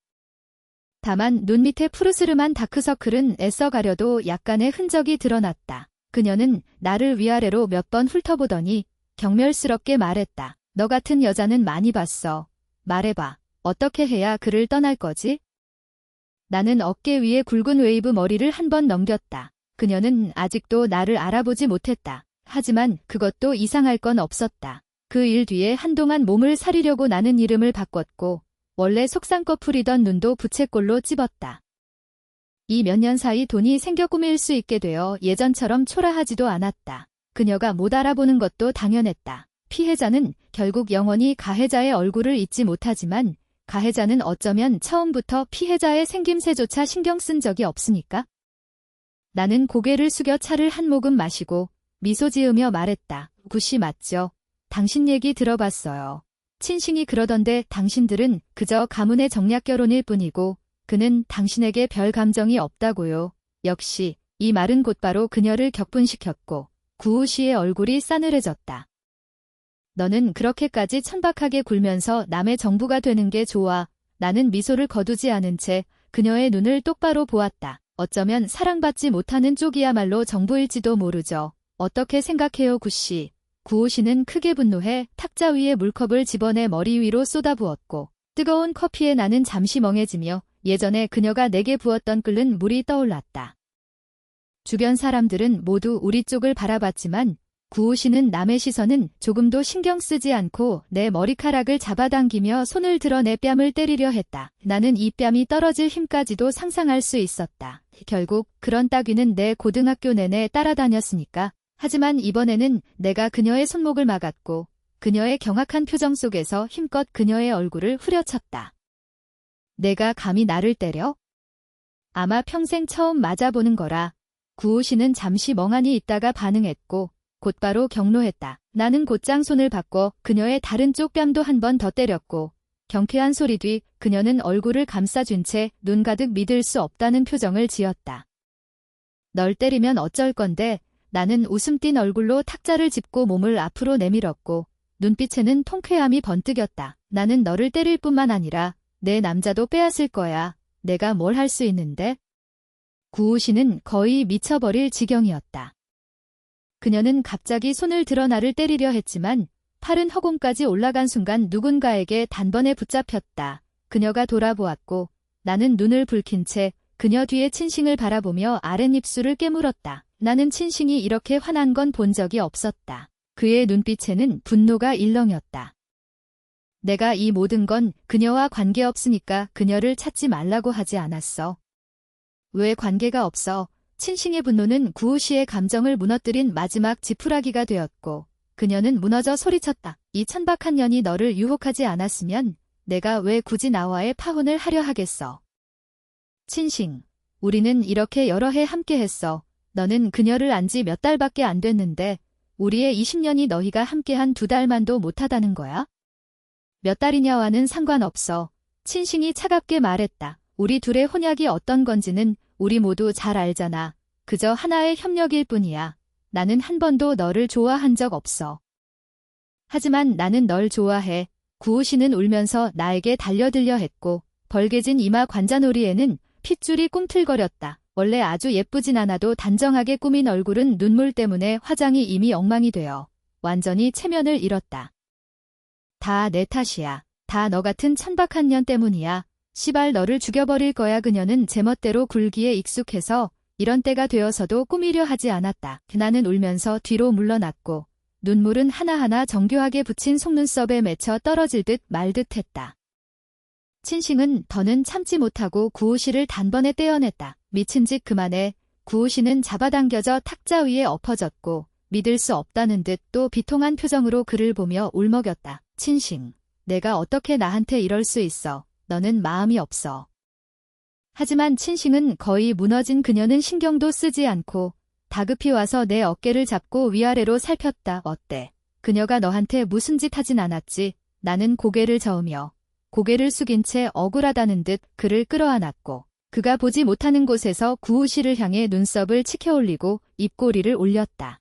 Speaker 1: 다만 눈 밑에 푸르스름한 다크서클은 애써 가려도 약간의 흔적이 드러났다. 그녀는 나를 위아래로 몇 번 훑어보더니 경멸스럽게 말했다. 너 같은 여자는 많이 봤어. 말해봐. 어떻게 해야 그를 떠날 거지? 나는 어깨 위에 굵은 웨이브 머리를 한 번 넘겼다. 그녀는 아직도 나를 알아보지 못했다. 하지만 그것도 이상할 건 없었다. 그 일 뒤에 한동안 몸을 사리려고 나는 이름을 바꿨고 원래 속상껏 풀이던 눈도 부채꼴로 찝었다. 이 몇 년 사이 돈이 생겨 꾸밀 수 있게 되어 예전처럼 초라하지도 않았다. 그녀가 못 알아보는 것도 당연했다. 피해자는 결국 영원히 가해자의 얼굴을 잊지 못하지만 가해자는 어쩌면 처음부터 피해자의 생김새조차 신경 쓴 적이 없으니까? 나는 고개를 숙여 차를 한 모금 마시고 미소 지으며 말했다. 구씨 맞죠? 당신 얘기 들어봤어요. 친싱이 그러던데 당신들은 그저 가문의 정략 결혼일 뿐이고 그는 당신에게 별 감정이 없다고요. 역시 이 말은 곧바로 그녀를 격분시켰고 구우 씨의 얼굴이 싸늘해졌다. 너는 그렇게까지 천박하게 굴면서 남의 정부가 되는 게 좋아. 나는 미소를 거두지 않은 채 그녀의 눈을 똑바로 보았다. 어쩌면 사랑받지 못하는 쪽이야말로 정부일지도 모르죠. 어떻게 생각해요, 구씨? 구호 씨는 크게 분노해 탁자 위에 물컵을 집어내 머리 위로 쏟아부었고 뜨거운 커피에 나는 잠시 멍해지며 예전에 그녀가 내게 부었던 끓는 물이 떠올랐다. 주변 사람들은 모두 우리 쪽을 바라봤지만 구호 씨는 남의 시선은 조금도 신경 쓰지 않고 내 머리카락을 잡아당기며 손을 들어 내 뺨을 때리려 했다. 나는 이 뺨이 떨어질 힘까지도 상상할 수 있었다. 결국 그런 따귀는 내 고등학교 내내 따라다녔으니까. 하지만 이번에는 내가 그녀의 손목을 막았고 그녀의 경악한 표정 속에서 힘껏 그녀의 얼굴을 후려쳤다. 내가 감히 나를 때려? 아마 평생 처음 맞아보는 거라. 구호 씨는 잠시 멍하니 있다가 반응했고 곧바로 경로했다. 나는 곧장 손을 바꿔 그녀의 다른 쪽 뺨도 한 번 더 때렸고 경쾌한 소리 뒤 그녀는 얼굴을 감싸준 채 눈 가득 믿을 수 없다는 표정을 지었다. 널 때리면 어쩔 건데? 나는 웃음 띤 얼굴로 탁자를 짚고 몸을 앞으로 내밀었고 눈빛에는 통쾌함이 번뜩였다. 나는 너를 때릴 뿐만 아니라 내 남자도 빼앗을 거야. 내가 뭘 할 수 있는데? 구우 씨는 거의 미쳐버릴 지경이었다. 그녀는 갑자기 손을 들어 나를 때리려 했지만 팔은 허공까지 올라간 순간 누군가에게 단번에 붙잡혔다. 그녀가 돌아보았고 나는 눈을 붉힌 채 그녀 뒤에 친싱을 바라보며 아랫입술을 깨물었다. 나는 친싱이 이렇게 화난 건 본 적이 없었다. 그의 눈빛에는 분노가 일렁였다. 내가 이 모든 건 그녀와 관계없으니까 그녀를 찾지 말라고 하지 않았어. 왜 관계가 없어? 친싱의 분노는 구우 씨의 감정을 무너뜨린 마지막 지푸라기가 되었고 그녀는 무너져 소리쳤다. 이 천박한 년이 너를 유혹하지 않았으면 내가 왜 굳이 나와의 파혼을 하려 하겠어. 친싱, 우리는 이렇게 여러 해 함께했어. 너는 그녀를 안 지 몇 달밖에 안 됐는데 우리의 20년이 너희가 함께한 2달만도 못하다는 거야? 몇 달이냐와는 상관없어. 친싱이 차갑게 말했다. 우리 둘의 혼약이 어떤 건지는 우리 모두 잘 알잖아. 그저 하나의 협력일 뿐이야. 나는 한 번도 너를 좋아한 적 없어. 하지만 나는 널 좋아해. 구우 씨는 울면서 나에게 달려들려 했고 벌개진 이마 관자놀이에는 핏줄이 꿈틀거렸다. 원래 아주 예쁘진 않아도 단정하게 꾸민 얼굴은 눈물 때문에 화장이 이미 엉망이 되어 완전히 체면을 잃었다. 다 내 탓이야. 다 너 같은 천박한 년 때문이야. 시발 너를 죽여버릴 거야. 그녀는 제멋대로 굴기에 익숙해서 이런 때가 되어서도 꾸미려 하지 않았다. 나는 울면서 뒤로 물러났고 눈물은 하나하나 정교하게 붙인 속눈썹에 맺혀 떨어질 듯 말 듯 했다. 친싱은 더는 참지 못하고 구우 씨를 단번에 떼어냈다. 미친 짓 그만해. 구우 씨는 잡아당겨져 탁자 위에 엎어졌고 믿을 수 없다는 듯 또 비통한 표정으로 그를 보며 울먹였다. 친싱, 내가 어떻게 나한테 이럴 수 있어. 너는 마음이 없어. 하지만 친싱은 거의 무너진 그녀는 신경도 쓰지 않고 다급히 와서 내 어깨를 잡고 위아래로 살폈다. 어때? 그녀가 너한테 무슨 짓 하진 않았지? 나는 고개를 저으며 고개를 숙인 채 억울하다는 듯 그를 끌어안았고 그가 보지 못하는 곳에서 구우 씨를 향해 눈썹을 치켜올리고 입꼬리를 올렸다.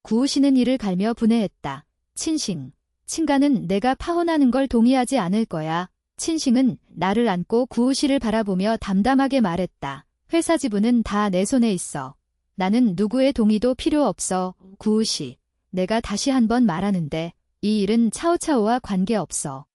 Speaker 1: 구우 씨는 이를 갈며 분해했다. 친싱, 친가는 내가 파혼하는 걸 동의하지 않을 거야. 친싱은 나를 안고 구우 씨를 바라보며 담담하게 말했다. 회사 지분은 다 내 손에 있어. 나는 누구의 동의도 필요 없어. 구우 씨, 내가 다시 한번 말하는데 이 일은 차오차오와 관계없어.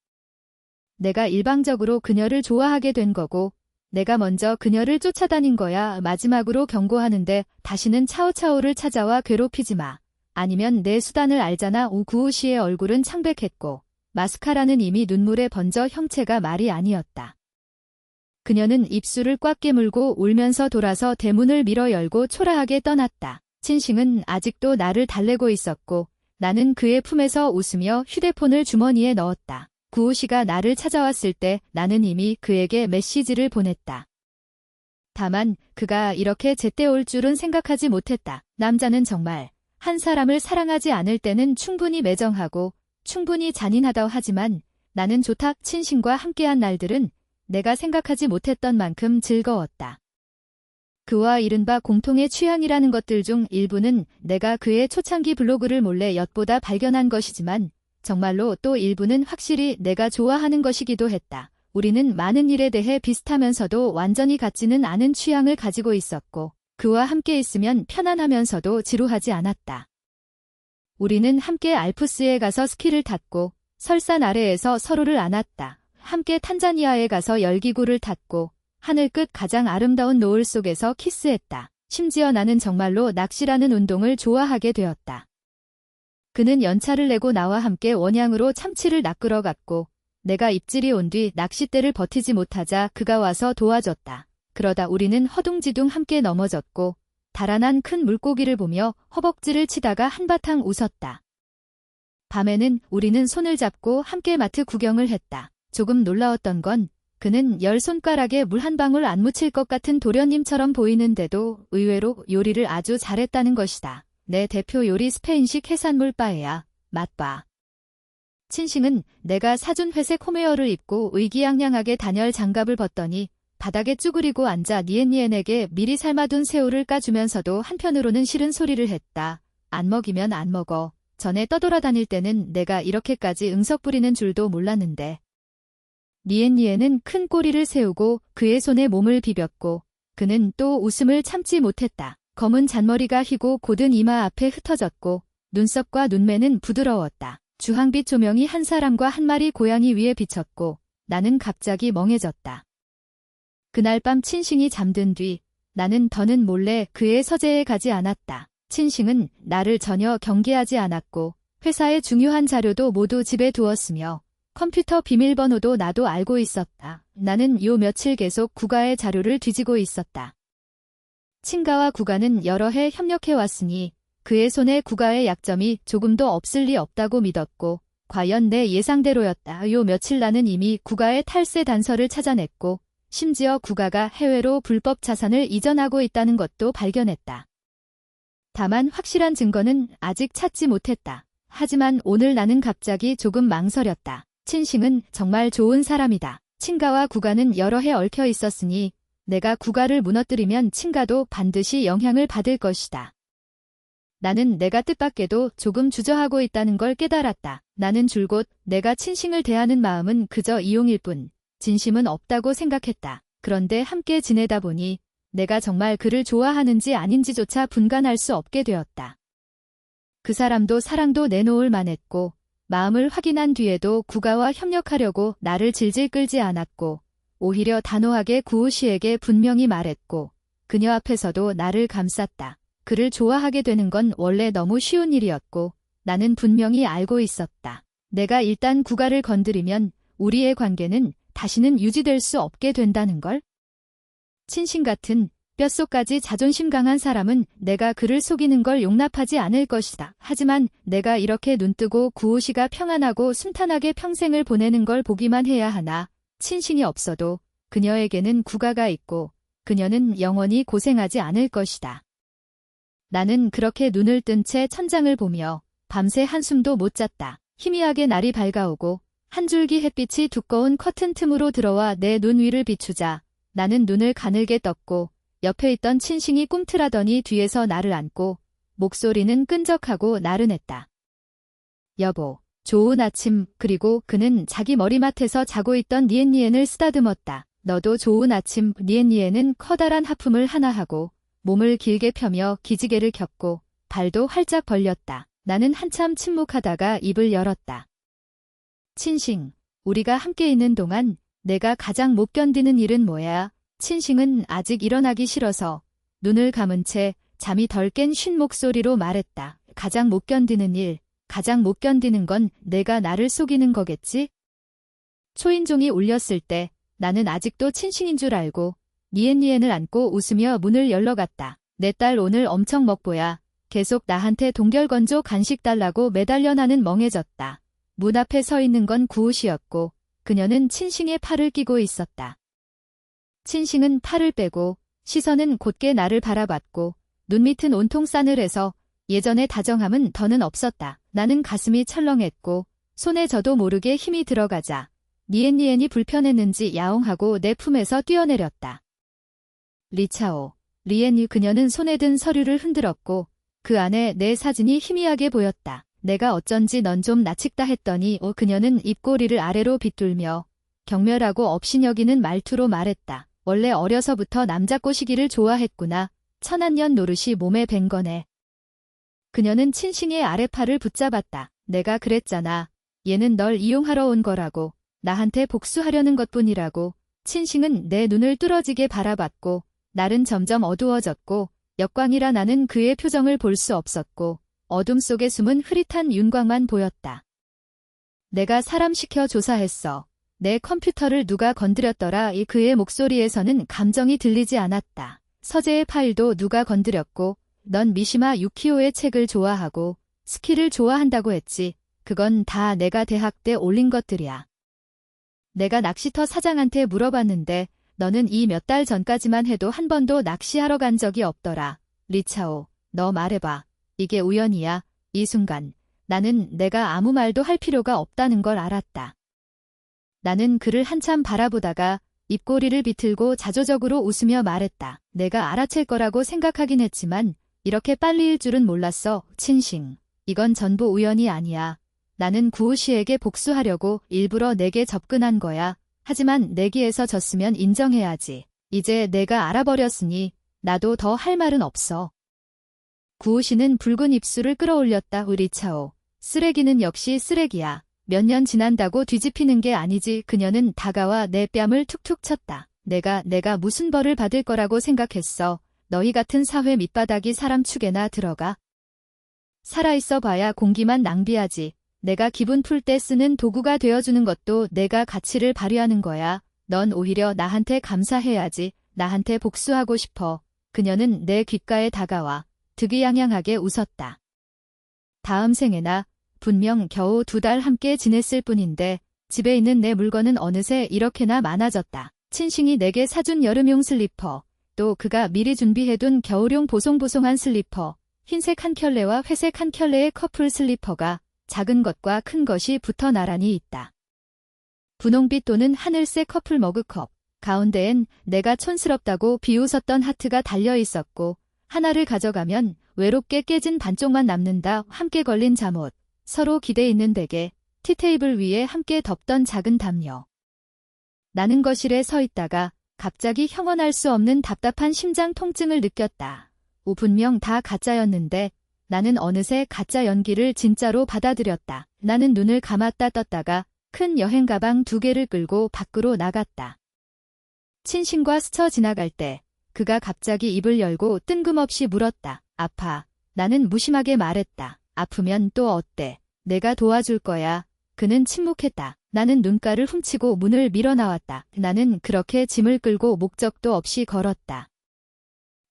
Speaker 1: 내가 일방적으로 그녀를 좋아하게 된 거고 내가 먼저 그녀를 쫓아다닌 거야. 마지막으로 경고하는데 다시는 차오차오를 찾아와 괴롭히지 마. 아니면 내 수단을 알잖아. 구우 씨의 얼굴은 창백했고 마스카라는 이미 눈물에 번져 형체가 말이 아니었다. 그녀는 입술을 꽉 깨물고 울면서 돌아서 대문을 밀어 열고 초라하게 떠났다. 친싱은 아직도 나를 달래고 있었고 나는 그의 품에서 웃으며 휴대폰을 주머니에 넣었다. 구우 씨가 나를 찾아왔을 때 나는 이미 그에게 메시지를 보냈다. 다만 그가 이렇게 제때 올 줄은 생각하지 못했다. 남자는 정말 한 사람을 사랑하지 않을 때는 충분히 매정하고 충분히 잔인하다 하지만 나는 조탁 친싱과 함께한 날들은 내가 생각하지 못했던 만큼 즐거웠다. 그와 이른바 공통의 취향이라는 것들 중 일부는 내가 그의 초창기 블로그를 몰래 엿보다 발견한 것이지만 정말로 또 일부는 확실히 내가 좋아하는 것이기도 했다. 우리는 많은 일에 대해 비슷하면서도 완전히 같지는 않은 취향을 가지고 있었고 그와 함께 있으면 편안하면서도 지루하지 않았다. 우리는 함께 알프스에 가서 스키를 탔고 설산 아래에서 서로를 안았다. 함께 탄자니아에 가서 열기구를 탔고 하늘 끝 가장 아름다운 노을 속에서 키스했다. 심지어 나는 정말로 낚시라는 운동을 좋아하게 되었다. 그는 연차를 내고 나와 함께 원양으로 참치를 낚으러 갔고 내가 입질이 온 뒤 낚싯대를 버티지 못하자 그가 와서 도와줬다. 그러다 우리는 허둥지둥 함께 넘어졌고 달아난 큰 물고기를 보며 허벅지를 치다가 한바탕 웃었다. 밤에는 우리는 손을 잡고 함께 마트 구경을 했다. 조금 놀라웠던 건 그는 10손가락에 물 한 방울 안 묻힐 것 같은 도련님처럼 보이는데도 의외로 요리를 아주 잘했다는 것이다. 내 대표 요리 스페인식 해산물 빠에야, 맛봐. 친싱은 내가 사준 회색 홈웨어를 입고 의기양양하게 단열 장갑을 벗더니 바닥에 쭈그리고 앉아 니엔니엔에게 미리 삶아둔 새우를 까주면서도 한편으로는 싫은 소리를 했다. 안 먹이면 안 먹어. 전에 떠돌아다닐 때는 내가 이렇게까지 응석 부리는 줄도 몰랐는데. 니엔니엔은 큰 꼬리를 세우고 그의 손에 몸을 비볐고 그는 또 웃음을 참지 못했다. 검은 잔머리가 휘고 곧은 이마 앞에 흩어졌고 눈썹과 눈매는 부드러웠다. 주황빛 조명이 한 사람과 한 마리 고양이 위에 비쳤고 나는 갑자기 멍해졌다. 그날 밤 친싱이 잠든 뒤 나는 더는 몰래 그의 서재에 가지 않았다. 친싱은 나를 전혀 경계하지 않았고 회사의 중요한 자료도 모두 집에 두었으며 컴퓨터 비밀번호도 나도 알고 있었다. 나는 요 며칠 계속 국가의 자료를 뒤지고 있었다. 친가와 국가는 여러 해 협력해왔으니 그의 손에 국가의 약점이 조금도 없을 리 없다고 믿었고 과연 내 예상대로였다. 요 며칠 나는 이미 국가의 탈세 단서를 찾아냈고 심지어 국가가 해외로 불법 자산을 이전하고 있다는 것도 발견했다. 다만 확실한 증거는 아직 찾지 못했다. 하지만 오늘 나는 갑자기 조금 망설였다. 친싱은 정말 좋은 사람이다. 친가와 국가는 여러 해 얽혀 있었으니 내가 국가를 무너뜨리면 친가도 반드시 영향을 받을 것이다. 나는 내가 뜻밖에도 조금 주저하고 있다는 걸 깨달았다. 나는 줄곧 내가 친싱을 대하는 마음은 그저 이용일 뿐 진심은 없다고 생각했다. 그런데 함께 지내다 보니 내가 정말 그를 좋아하는지 아닌지조차 분간할 수 없게 되었다. 그 사람도 사랑도 내놓을 만했고 마음을 확인한 뒤에도 국가와 협력하려고 나를 질질 끌지 않았고 오히려 단호하게 구호 씨에게 분명히 말했고 그녀 앞에서도 나를 감쌌다. 그를 좋아하게 되는 건 원래 너무 쉬운 일이었고 나는 분명히 알고 있었다. 내가 일단 국가를 건드리면 우리의 관계는 다시는 유지될 수 없게 된다는 걸. 친싱 같은 뼛속까지 자존심 강한 사람은 내가 그를 속이는 걸 용납하지 않을 것이다. 하지만 내가 이렇게 눈뜨고 구호 씨가 평안하고 순탄하게 평생을 보내는 걸 보기만 해야 하나. 친싱이 없어도 그녀에게는 국가가 있고 그녀는 영원히 고생하지 않을 것이다. 나는 그렇게 눈을 뜬 채 천장을 보며 밤새 한숨도 못 잤다. 희미하게 날이 밝아오고 한 줄기 햇빛이 두꺼운 커튼 틈으로 들어와 내 눈 위를 비추자 나는 눈을 가늘게 떴고 옆에 있던 친싱이 꿈틀하더니 뒤에서 나를 안고 목소리는 끈적하고 나른했다. 여보, 좋은 아침. 그리고 그는 자기 머리맡에서 자고 있던 니엔니엔을 쓰다듬었다. 너도 좋은 아침. 니엔니엔은 커다란 하품을 하나 하고 몸을 길게 펴며 기지개를 켰고 발도 활짝 벌렸다. 나는 한참 침묵하다가 입을 열었다. 친싱, 우리가 함께 있는 동안 내가 가장 못 견디는 일은 뭐야? 친싱은 아직 일어나기 싫어서 눈을 감은 채 잠이 덜 깬 쉰 목소리로 말했다. 가장 못 견디는 일, 가장 못 견디는 건 내가 나를 속이는 거겠지? 초인종이 울렸을 때 나는 아직도 친싱인 줄 알고 니엔니엔을 안고 웃으며 문을 열러갔다. 내 딸 오늘 엄청 먹보야. 계속 나한테 동결건조 간식 달라고 매달려 나는 멍해졌다. 문 앞에 서 있는 건 구우시였고 그녀는 친싱의 팔을 끼고 있었다. 친싱은 팔을 빼고 시선은 곧게 나를 바라봤고 눈밑은 온통 싸늘해서 예전의 다정함은 더는 없었다. 나는 가슴이 철렁했고 손에 저도 모르게 힘이 들어가자 니엔니엔이 불편했는지 야옹하고 내 품에서 뛰어내렸다. 리차오, 리엔니. 그녀는 손에 든 서류를 흔들었고 그 안에 내 사진이 희미하게 보였다. 내가 어쩐지 넌 좀 나측다 했더니 그녀는 입꼬리를 아래로 빗둘며 경멸하고 업신여기는 말투로 말했다. 원래 어려서부터 남자 꼬시기를 좋아했구나. 천한년 노릇이 몸에 밴 거네. 그녀는 친싱의 아래팔을 붙잡았다. 내가 그랬잖아. 얘는 널 이용하러 온 거라고. 나한테 복수하려는 것뿐이라고. 친싱은 내 눈을 뚫어지게 바라봤고 날은 점점 어두워졌고 역광이라 나는 그의 표정을 볼 수 없었고 어둠 속에 숨은 흐릿한 윤광만 보였다. 내가 사람 시켜 조사했어. 내 컴퓨터를 누가 건드렸더라. 그의 목소리에서는 감정이 들리지 않았다. 서재의 파일도 누가 건드렸고 넌 미시마 유키오의 책을 좋아하고 스키를 좋아한다고 했지. 그건 다 내가 대학 때 올린 것들이야. 내가 낚시터 사장한테 물어봤는데 너는 이 몇 달 전까지만 해도 한 번도 낚시하러 간 적이 없더라. 리차오, 너 말해봐. 이게 우연이야. 이 순간 나는 내가 아무 말도 할 필요가 없다는 걸 알았다. 나는 그를 한참 바라보다가 입꼬리를 비틀고 자조적으로 웃으며 말했다. 내가 알아챌 거라고 생각하긴 했지만 이렇게 빨리일 줄은 몰랐어. 친싱, 이건 전부 우연이 아니야. 나는 구호 씨에게 복수하려고 일부러 내게 접근한 거야. 하지만 내기에서 졌으면 인정해야지. 이제 내가 알아버렸으니 나도 더 할 말은 없어. 구호 씨는 붉은 입술을 끌어올렸다. 리차오, 쓰레기는 역시 쓰레기야. 몇 년 지난다고 뒤집히는 게 아니지. 그녀는 다가와 내 뺨을 툭툭 쳤다. 내가 무슨 벌을 받을 거라고 생각했어. 너희 같은 사회 밑바닥이 사람 축에나 들어가. 살아있어 봐야 공기만 낭비하지. 내가 기분 풀 때 쓰는 도구가 되어주는 것도 내가 가치를 발휘하는 거야. 넌 오히려 나한테 감사해야지. 나한테 복수하고 싶어. 그녀는 내 귓가에 다가와 득이양양하게 웃었다. 다음 생에나 분명 겨우 2달 함께 지냈을 뿐인데 집에 있는 내 물건은 어느새 이렇게나 많아졌다. 친싱이 내게 사준 여름용 슬리퍼, 또 그가 미리 준비해둔 겨울용 보송보송한 슬리퍼, 흰색 한 켤레와 회색 한 켤레의 커플 슬리퍼가 작은 것과 큰 것이 붙어 나란히 있다. 분홍빛 또는 하늘색 커플 머그컵, 가운데엔 내가 촌스럽다고 비웃었던 하트가 달려 있었고 하나를 가져가면 외롭게 깨진 반쪽만 남는다. 함께 걸린 잠옷, 서로 기대 있는 베개, 티테이블 위에 함께 덮던 작은 담요. 나는 거실에 서 있다가 갑자기 형언할 수 없는 답답한 심장 통증을 느꼈다. 분명 다 가짜였는데 나는 어느새 가짜 연기를 진짜로 받아들였다. 나는 눈을 감았다 떴다가 큰 여행 가방 2개를 끌고 밖으로 나갔다. 친신과 스쳐 지나갈 때 그가 갑자기 입을 열고 뜬금없이 물었다. 아파. 나는 무심하게 말했다. 아프면 또 어때? 내가 도와줄 거야. 그는 침묵했다. 나는 눈가를 훔치고 문을 밀어 나왔다. 나는 그렇게 짐을 끌고 목적도 없이 걸었다.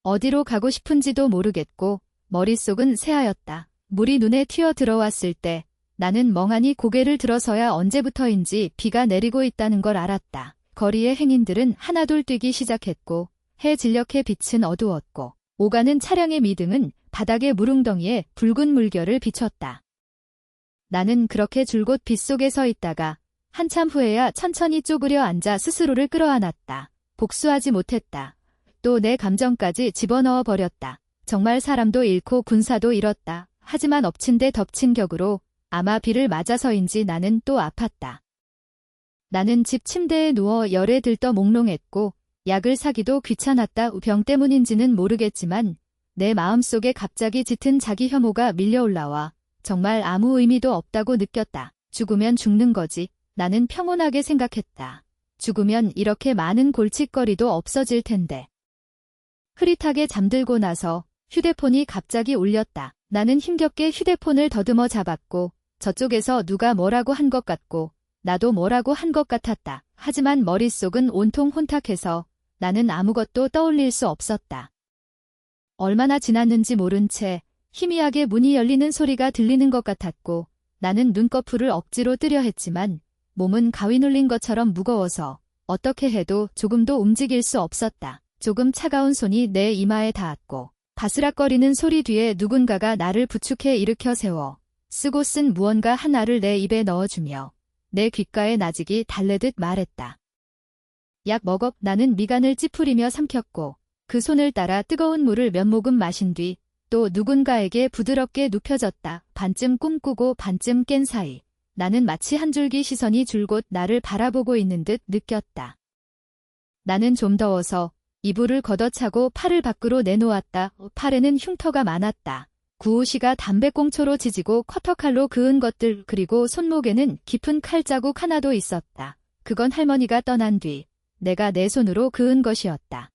Speaker 1: 어디로 가고 싶은지도 모르겠고 머릿속은 새하였다. 물이 눈에 튀어 들어왔을 때 나는 멍하니 고개를 들어서야 언제부터인지 비가 내리고 있다는 걸 알았다. 거리의 행인들은 하나둘 뛰기 시작했고 해 진력해 빛은 어두웠고 오가는 차량의 미등은 바닥의 물웅덩이에 붉은 물결을 비췄다. 나는 그렇게 줄곧 빗속에 서 있다가 한참 후에야 천천히 쪼그려 앉아 스스로를 끌어안았다. 복수하지 못했다. 또 내 감정까지 집어넣어 버렸다. 정말 사람도 잃고 군사도 잃었다. 하지만 엎친 데 덮친 격으로 아마 비를 맞아서인지 나는 또 아팠다. 나는 집 침대에 누워 열에 들떠 몽롱했고 약을 사기도 귀찮았다. 병 때문인지는 모르겠지만 내 마음속에 갑자기 짙은 자기 혐오가 밀려 올라와 정말 아무 의미도 없다고 느꼈다. 죽으면 죽는 거지. 나는 평온하게 생각했다. 죽으면 이렇게 많은 골칫거리도 없어질 텐데. 흐릿하게 잠들고 나서 휴대폰이 갑자기 울렸다. 나는 힘겹게 휴대폰을 더듬어 잡았고 저쪽에서 누가 뭐라고 한 것 같고 나도 뭐라고 한 것 같았다. 하지만 머릿속은 온통 혼탁해서 나는 아무것도 떠올릴 수 없었다. 얼마나 지났는지 모른 채 희미하게 문이 열리는 소리가 들리는 것 같았고 나는 눈꺼풀을 억지로 뜨려 했지만 몸은 가위 눌린 것처럼 무거워서 어떻게 해도 조금도 움직일 수 없었다. 조금 차가운 손이 내 이마에 닿았고 바스락거리는 소리 뒤에 누군가가 나를 부축해 일으켜 세워 쓰고 쓴 무언가 하나를 내 입에 넣어주며 내 귓가에 나직이 달래듯 말했다. 약 먹어. 나는 미간을 찌푸리며 삼켰고 그 손을 따라 뜨거운 물을 몇 모금 마신 뒤 또 누군가에게 부드럽게 눕혀졌다. 반쯤 꿈꾸고 반쯤 깬 사이 나는 마치 한 줄기 시선이 줄곧 나를 바라보고 있는 듯 느꼈다. 나는 좀 더워서 이불을 걷어차고 팔을 밖으로 내놓았다. 팔에는 흉터가 많았다. 구호시가 담배꽁초로 지지고 커터칼로 그은 것들 그리고 손목에는 깊은 칼자국 하나도 있었다. 그건 할머니가 떠난 뒤 내가 내 손으로 그은 것이었다.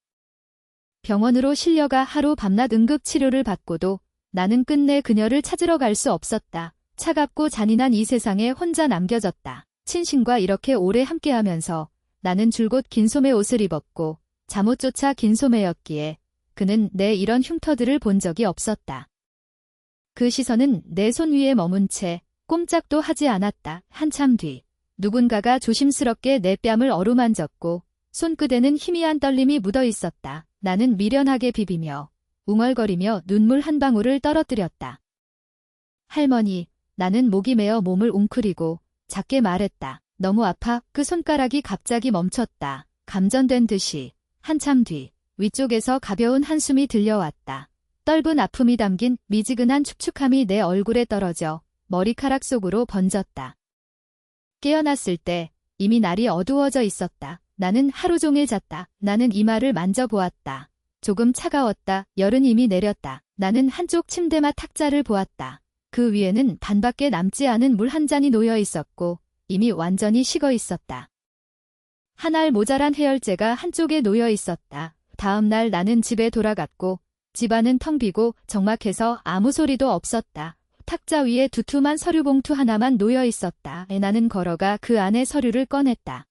Speaker 1: 병원으로 실려가 하루 밤낮 응급치료를 받고도 나는 끝내 그녀를 찾으러 갈 수 없었다. 차갑고 잔인한 이 세상에 혼자 남겨졌다. 친신과 이렇게 오래 함께하면서 나는 줄곧 긴 소매 옷을 입었고 잠옷조차 긴 소매였기에 그는 내 이런 흉터들을 본 적이 없었다. 그 시선은 내 손 위에 머문 채 꼼짝도 하지 않았다. 한참 뒤 누군가가 조심스럽게 내 뺨을 어루만졌고 손끝에는 희미한 떨림이 묻어 있었다. 나는 미련하게 비비며 웅얼거리며 눈물 한 방울을 떨어뜨렸다. 할머니, 나는 목이 메어 몸을 웅크리고 작게 말했다. 너무 아파. 그 손가락이 갑자기 멈췄다. 감전된 듯이. 한참 뒤 위쪽에서 가벼운 한숨이 들려왔다. 떫은 아픔이 담긴 미지근한 축축함이 내 얼굴에 떨어져 머리카락 속으로 번졌다. 깨어났을 때 이미 날이 어두워져 있었다. 나는 하루 종일 잤다. 나는 이마를 만져보았다. 조금 차가웠다. 열은 이미 내렸다. 나는 한쪽 침대맡 탁자를 보았다. 그 위에는 반밖에 남지 않은 물 한 잔이 놓여 있었고 이미 완전히 식어 있었다. 한 알 모자란 해열제가 한쪽에 놓여 있었다. 다음 날 나는 집에 돌아갔고 집안은 텅 비고 적막해서 아무 소리도 없었다. 탁자 위에 두툼한 서류 봉투 하나만 놓여 있었다. 나는 걸어가 그 안에 서류를 꺼냈다.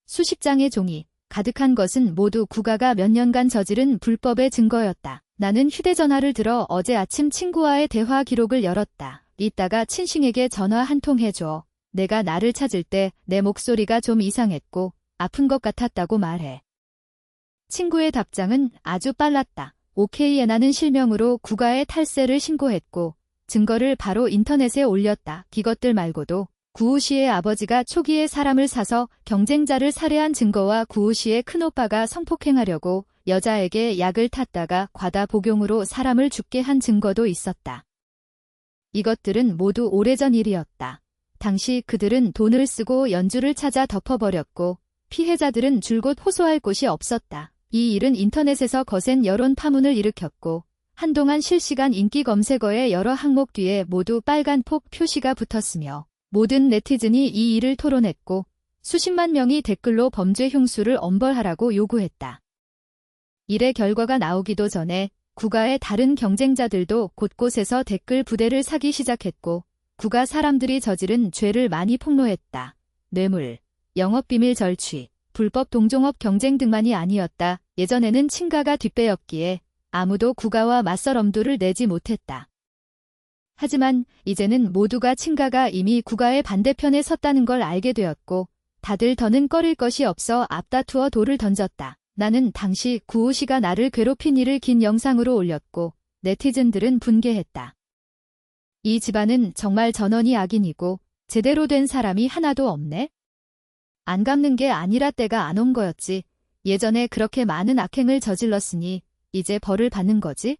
Speaker 1: 수십 장의 종이 가득한 것은 모두 구가가 몇 년간 저지른 불법의 증거였다. 나는 휴대전화를 들어 어제 아침 친구와의 대화 기록을 열었다. 이따가 친싱에게 전화 한 통 해줘. 내가 나를 찾을 때 내 목소리가 좀 이상했고 아픈 것 같았다고 말해. 친구의 답장은 아주 빨랐다. 오케이. 나는 실명으로 구가의 탈세를 신고했고 증거를 바로 인터넷에 올렸다. 이것들 말고도 구우 씨의 아버지가 초기에 사람을 사서 경쟁자를 살해한 증거와 구우 씨의 큰오빠가 성폭행하려고 여자에게 약을 탔다가 과다 복용으로 사람을 죽게 한 증거도 있었다. 이것들은 모두 오래전 일이었다. 당시 그들은 돈을 쓰고 연주를 찾아 덮어버렸고 피해자들은 줄곧 호소할 곳이 없었다. 이 일은 인터넷에서 거센 여론 파문을 일으켰고 한동안 실시간 인기 검색어의 여러 항목 뒤에 모두 빨간 폭 표시가 붙었으며 모든 네티즌이 이 일을 토론했고 수십만 명이 댓글로 범죄 흉수를 엄벌하라고 요구했다. 일의 결과가 나오기도 전에 구가의 다른 경쟁자들도 곳곳에서 댓글 부대를 사기 시작했고 구가 사람들이 저지른 죄를 많이 폭로했다. 뇌물, 영업비밀 절취, 불법 동종업 경쟁 등만이 아니었다. 예전에는 친가가 뒷배였기에 아무도 구가와 맞설 엄두를 내지 못했다. 하지만 이제는 모두가 친가가 이미 구가의 반대편에 섰다는 걸 알게 되었고 다들 더는 꺼릴 것이 없어 앞다투어 돌을 던졌다. 나는 당시 구우 씨가 나를 괴롭힌 일을 긴 영상으로 올렸고 네티즌들은 분개했다. 이 집안은 정말 전원이 악인이고 제대로 된 사람이 하나도 없네? 안 갚는 게 아니라 때가 안 온 거였지. 예전에 그렇게 많은 악행을 저질렀으니 이제 벌을 받는 거지?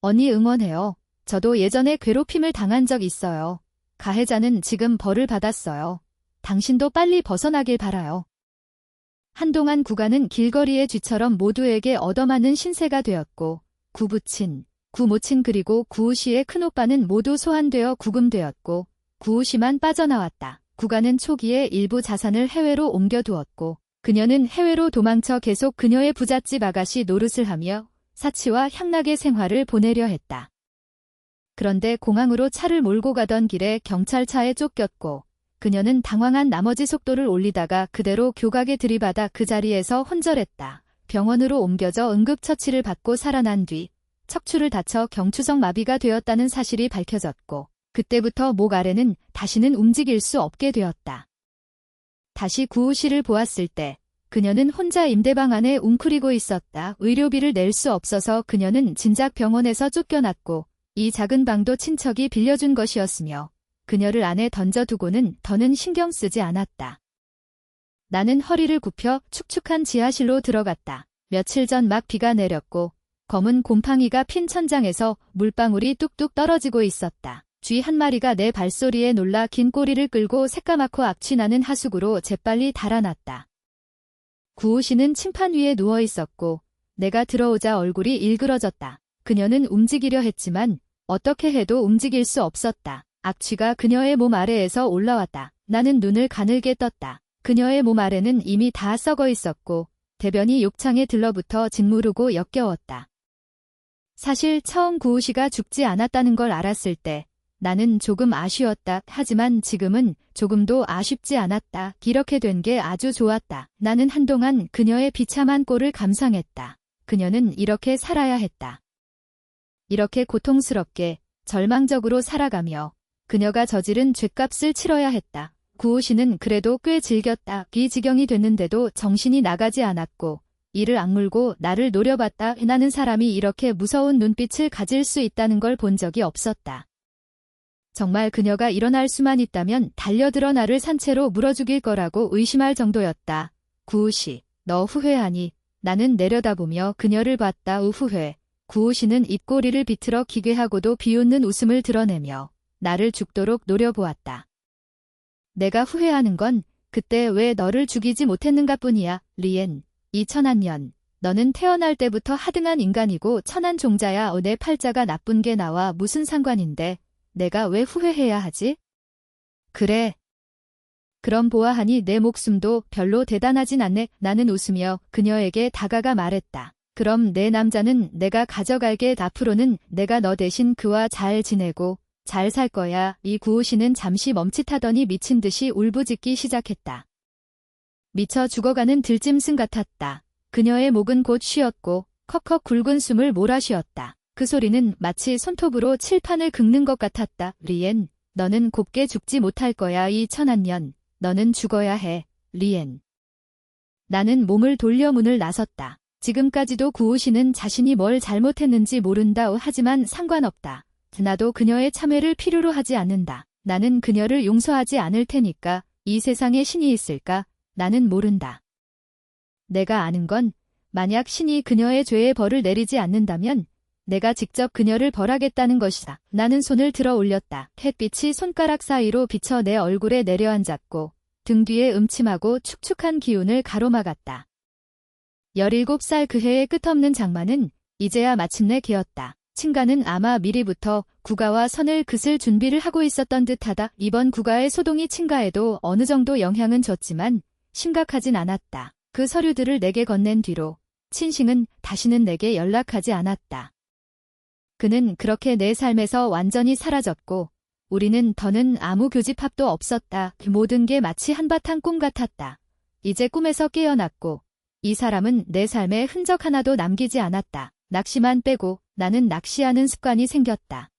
Speaker 1: 언니 응원해요. 저도 예전에 괴롭힘을 당한 적 있어요. 가해자는 지금 벌을 받았어요. 당신도 빨리 벗어나길 바라요. 한동안 구가는 길거리의 쥐처럼 모두에게 얻어맞는 신세가 되었고 구부친, 구모친 그리고 구우 씨의 큰오빠는 모두 소환되어 구금되었고 구우 씨만 빠져나왔다. 구가는 초기에 일부 자산을 해외로 옮겨두었고 그녀는 해외로 도망쳐 계속 그녀의 부잣집 아가씨 노릇을 하며 사치와 향락의 생활을 보내려 했다. 그런데 공항으로 차를 몰고 가던 길에 경찰차에 쫓겼고 그녀는 당황한 나머지 속도를 올리다가 그대로 교각에 들이받아 그 자리에서 혼절했다. 병원으로 옮겨져 응급처치를 받고 살아난 뒤 척추를 다쳐 경추성 마비가 되었다는 사실이 밝혀졌고 그때부터 목 아래는 다시는 움직일 수 없게 되었다. 다시 구우 씨를 보았을 때 그녀는 혼자 임대방 안에 웅크리고 있었다. 의료비를 낼 수 없어서 그녀는 진작 병원에서 쫓겨났고 이 작은 방도 친척이 빌려준 것이었으며 그녀를 안에 던져두고는 더는 신경 쓰지 않았다. 나는 허리를 굽혀 축축한 지하실로 들어갔다. 며칠 전 막 비가 내렸고 검은 곰팡이가 핀 천장에서 물방울이 뚝뚝 떨어지고 있었다. 쥐 한 마리가 내 발소리에 놀라 긴 꼬리를 끌고 새까맣고 악취나는 하수구로 재빨리 달아났다. 구우 씨는 침판 위에 누워 있었고 내가 들어오자 얼굴이 일그러졌다. 그녀는 움직이려 했지만 어떻게 해도 움직일 수 없었다. 악취가 그녀의 몸 아래에서 올라왔다. 나는 눈을 가늘게 떴다. 그녀의 몸 아래는 이미 다 썩어 있었고 대변이 욕창에 들러붙어 짓무르고 역겨웠다. 사실 처음 구우 씨가 죽지 않았다는 걸 알았을 때 나는 조금 아쉬웠다. 하지만 지금은 조금도 아쉽지 않았다. 이렇게 된 게 아주 좋았다. 나는 한동안 그녀의 비참한 꼴을 감상했다. 그녀는 이렇게 살아야 했다. 이렇게 고통스럽게 절망적으로 살아가며 그녀가 저지른 죗값을 치러야 했다. 구우 씨는 그래도 꽤 즐겼다. 이 지경이 됐는데도 정신이 나가지 않았고 이를 악물고 나를 노려봤다. 나는 사람이 이렇게 무서운 눈빛을 가질 수 있다는 걸 본 적이 없었다. 정말 그녀가 일어날 수만 있다면 달려들어 나를 산채로 물어 죽일 거라고 의심할 정도였다. 구우 씨, 너 후회하니? 나는 내려다보며 그녀를 봤다. 후회. 구우 씨는 입꼬리를 비틀어 기괴하고도 비웃는 웃음을 드러내며 나를 죽도록 노려보았다. 내가 후회하는 건 그때 왜 너를 죽이지 못했는가 뿐이야. 리엔, 이 천한년. 너는 태어날 때부터 하등한 인간이고 천한 종자야. 내 팔자가 나쁜 게 나와 무슨 상관인데 내가 왜 후회해야 하지? 그래. 그럼 보아하니 내 목숨도 별로 대단하진 않네. 나는 웃으며 그녀에게 다가가 말했다. 그럼 내 남자는 내가 가져갈게. 앞으로는 내가 너 대신 그와 잘 지내고 잘 살 거야. 이 구호씨는 잠시 멈칫하더니 미친 듯이 울부짖기 시작했다. 미쳐 죽어가는 들짐승 같았다. 그녀의 목은 곧 쉬었고 컥컥 굵은 숨을 몰아쉬었다. 그 소리는 마치 손톱으로 칠판을 긁는 것 같았다. 리엔, 너는 곱게 죽지 못할 거야. 이 천한년, 너는 죽어야 해. 리엔. 나는 몸을 돌려 문을 나섰다. 지금까지도 구호씨는 자신이 뭘 잘못했는지 모른다. 하지만 상관없다. 나도 그녀의 참회를 필요로 하지 않는다. 나는 그녀를 용서하지 않을 테니까. 이 세상에 신이 있을까? 나는 모른다. 내가 아는 건 만약 신이 그녀의 죄의 벌을 내리지 않는다면 내가 직접 그녀를 벌하겠다는 것이다. 나는 손을 들어 올렸다. 햇빛이 손가락 사이로 비쳐 내 얼굴에 내려앉았고 등 뒤에 음침하고 축축한 기운을 가로막았다. 17살 그 해의 끝없는 장마는 이제야 마침내 개었다. 친가는 아마 미리부터 국아와 선을 긋을 준비를 하고 있었던 듯하다. 이번 국아의 소동이 친가에도 어느 정도 영향은 줬지만 심각하진 않았다. 그 서류들을 내게 건넨 뒤로 친싱은 다시는 내게 연락하지 않았다. 그는 그렇게 내 삶에서 완전히 사라졌고 우리는 더는 아무 교집합도 없었다. 모든 게 마치 한바탕 꿈 같았다. 이제 꿈에서 깨어났고 이 사람은 내 삶에 흔적 하나도 남기지 않았다. 낚시만 빼고 나는 낚시하는 습관이 생겼다.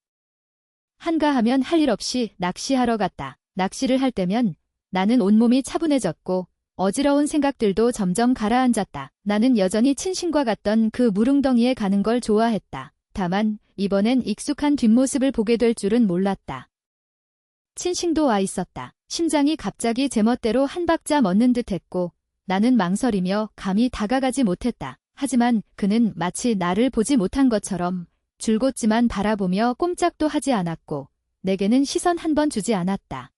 Speaker 1: 한가하면 할 일 없이 낚시하러 갔다. 낚시를 할 때면 나는 온몸이 차분해졌고 어지러운 생각들도 점점 가라앉았다. 나는 여전히 친신과 같던 그 물웅덩이에 가는 걸 좋아했다. 다만 이번엔 익숙한 뒷모습을 보게 될 줄은 몰랐다. 친싱도 와 있었다. 심장이 갑자기 제멋대로 한 박자 멎는 듯했고 나는 망설이며 감히 다가가지 못했다. 하지만 그는 마치 나를 보지 못한 것처럼 줄곧지만 바라보며 꼼짝도 하지 않았고 내게는 시선 한 번 주지 않았다.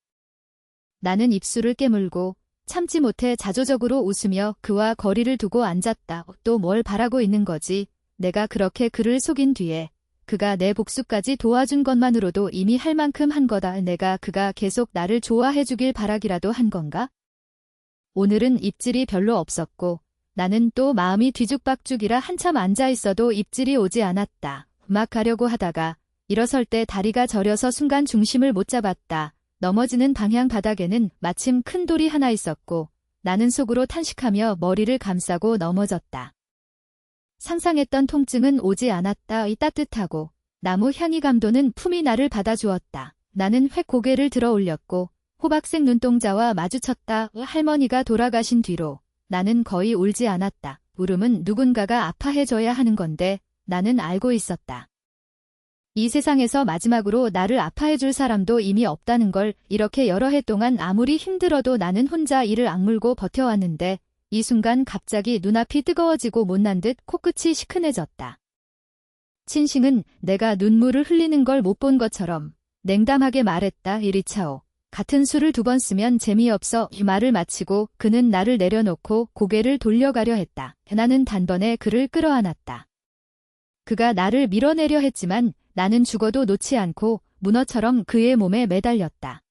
Speaker 1: 나는 입술을 깨물고 참지 못해 자조적으로 웃으며 그와 거리를 두고 앉았다. 또 뭘 바라고 있는 거지? 내가 그렇게 그를 속인 뒤에 그가 내 복수까지 도와준 것만으로도 이미 할 만큼 한 거다. 내가 그가 계속 나를 좋아해 주길 바라기라도 한 건가? 오늘은 입질이 별로 없었고 나는 또 마음이 뒤죽박죽이라 한참 앉아 있어도 입질이 오지 않았다. 막 가려고 하다가 일어설 때 다리가 저려서 순간 중심을 못 잡았다. 넘어지는 방향 바닥에는 마침 큰 돌이 하나 있었고 나는 속으로 탄식하며 머리를 감싸고 넘어졌다. 상상했던 통증은 오지 않았다. 이 따뜻하고 나무 향이 감도는 품이 나를 받아주었다. 나는 획 고개를 들어 올렸고 호박색 눈동자와 마주쳤다. 할머니가 돌아가신 뒤로 나는 거의 울지 않았다. 울음은 누군가가 아파해줘야 하는 건데 나는 알고 있었다. 이 세상에서 마지막으로 나를 아파해줄 사람도 이미 없다는 걸. 이렇게 여러 해 동안 아무리 힘들어도 나는 혼자 이를 악물고 버텨왔는데 이 순간 갑자기 눈앞이 뜨거워지고 못난 듯 코끝이 시큰해졌다. 친싱은 내가 눈물을 흘리는 걸 못 본 것처럼 냉담하게 말했다. 이리차오. 같은 수를 2번 쓰면 재미없어. 이 말을 마치고 그는 나를 내려놓고 고개를 돌려가려 했다. 나는 단번에 그를 끌어안았다. 그가 나를 밀어내려 했지만 나는 죽어도 놓지 않고 문어처럼 그의 몸에 매달렸다.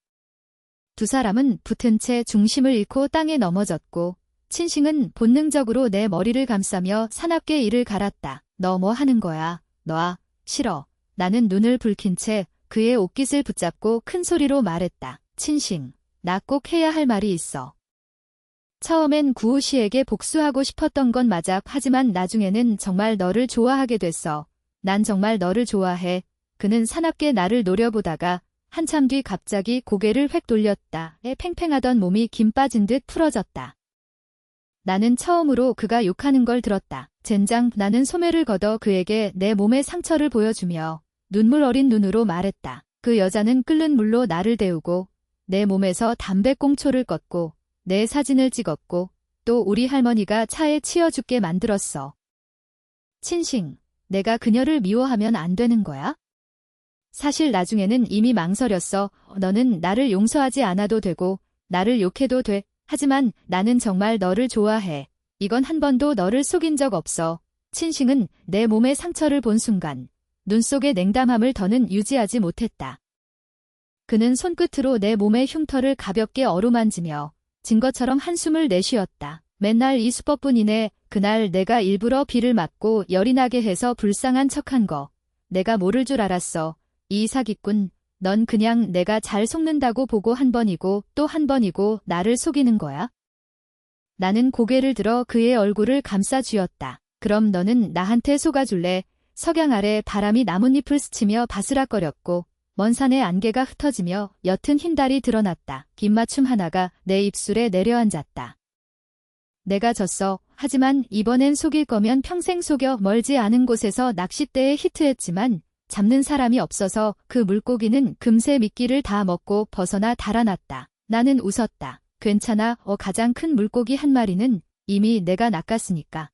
Speaker 1: 두 사람은 붙은 채 중심을 잃고 땅에 넘어졌고 친싱은 본능적으로 내 머리를 감싸며 사납게 이를 갈았다. 너 뭐 하는 거야? 놔. 싫어. 나는 눈을 붉힌 채 그의 옷깃을 붙잡고 큰 소리로 말했다. 친싱, 나 꼭 해야 할 말이 있어. 처음엔 구호씨에게 복수하고 싶었던 건 맞아. 하지만 나중에는 정말 너를 좋아하게 됐어. 난 정말 너를 좋아해. 그는 사납게 나를 노려보다가 한참 뒤 갑자기 고개를 획 돌렸다. 팽팽하던 몸이 김 빠진 듯 풀어졌다. 나는 처음으로 그가 욕하는 걸 들었다. 젠장. 나는 소매를 걷어 그에게 내 몸의 상처를 보여주며 눈물 어린 눈으로 말했다. 그 여자는 끓는 물로 나를 데우고 내 몸에서 담배꽁초를 껐고 내 사진을 찍었고 또 우리 할머니가 차에 치여 죽게 만들었어. 친싱, 내가 그녀를 미워하면 안 되는 거야? 사실 나중에는 이미 망설였어. 너는 나를 용서하지 않아도 되고 나를 욕해도 돼. 하지만 나는 정말 너를 좋아해. 이건 한 번도 너를 속인 적 없어. 친싱은 내 몸의 상처를 본 순간 눈 속의 냉담함을 더는 유지하지 못했다. 그는 손끝으로 내 몸의 흉터를 가볍게 어루만지며 증거처럼 한숨을 내쉬었다. 맨날 이 수법뿐이네. 그날 내가 일부러 비를 맞고 열이 나게 해서 불쌍한 척한 거. 내가 모를 줄 알았어. 이 사기꾼. 넌 그냥 내가 잘 속는다고 보고 한 번이고 또 한 번이고 나를 속이는 거야? 나는 고개를 들어 그의 얼굴을 감싸 쥐었다. 그럼 너는 나한테 속아줄래? 석양 아래 바람이 나뭇잎을 스치며 바스락거렸고 먼 산의 안개가 흩어지며 옅은 흰달이 드러났다. 긴 맞춤 하나가 내 입술에 내려앉았다. 내가 졌어. 하지만 이번엔 속일 거면 평생 속여. 멀지 않은 곳에서 낚싯대에 히트했지만 잡는 사람이 없어서 그 물고기는 금세 미끼를 다 먹고 벗어나 달아났다. 나는 웃었다. 괜찮아. 가장 큰 물고기 한 마리는 이미 내가 낚았으니까.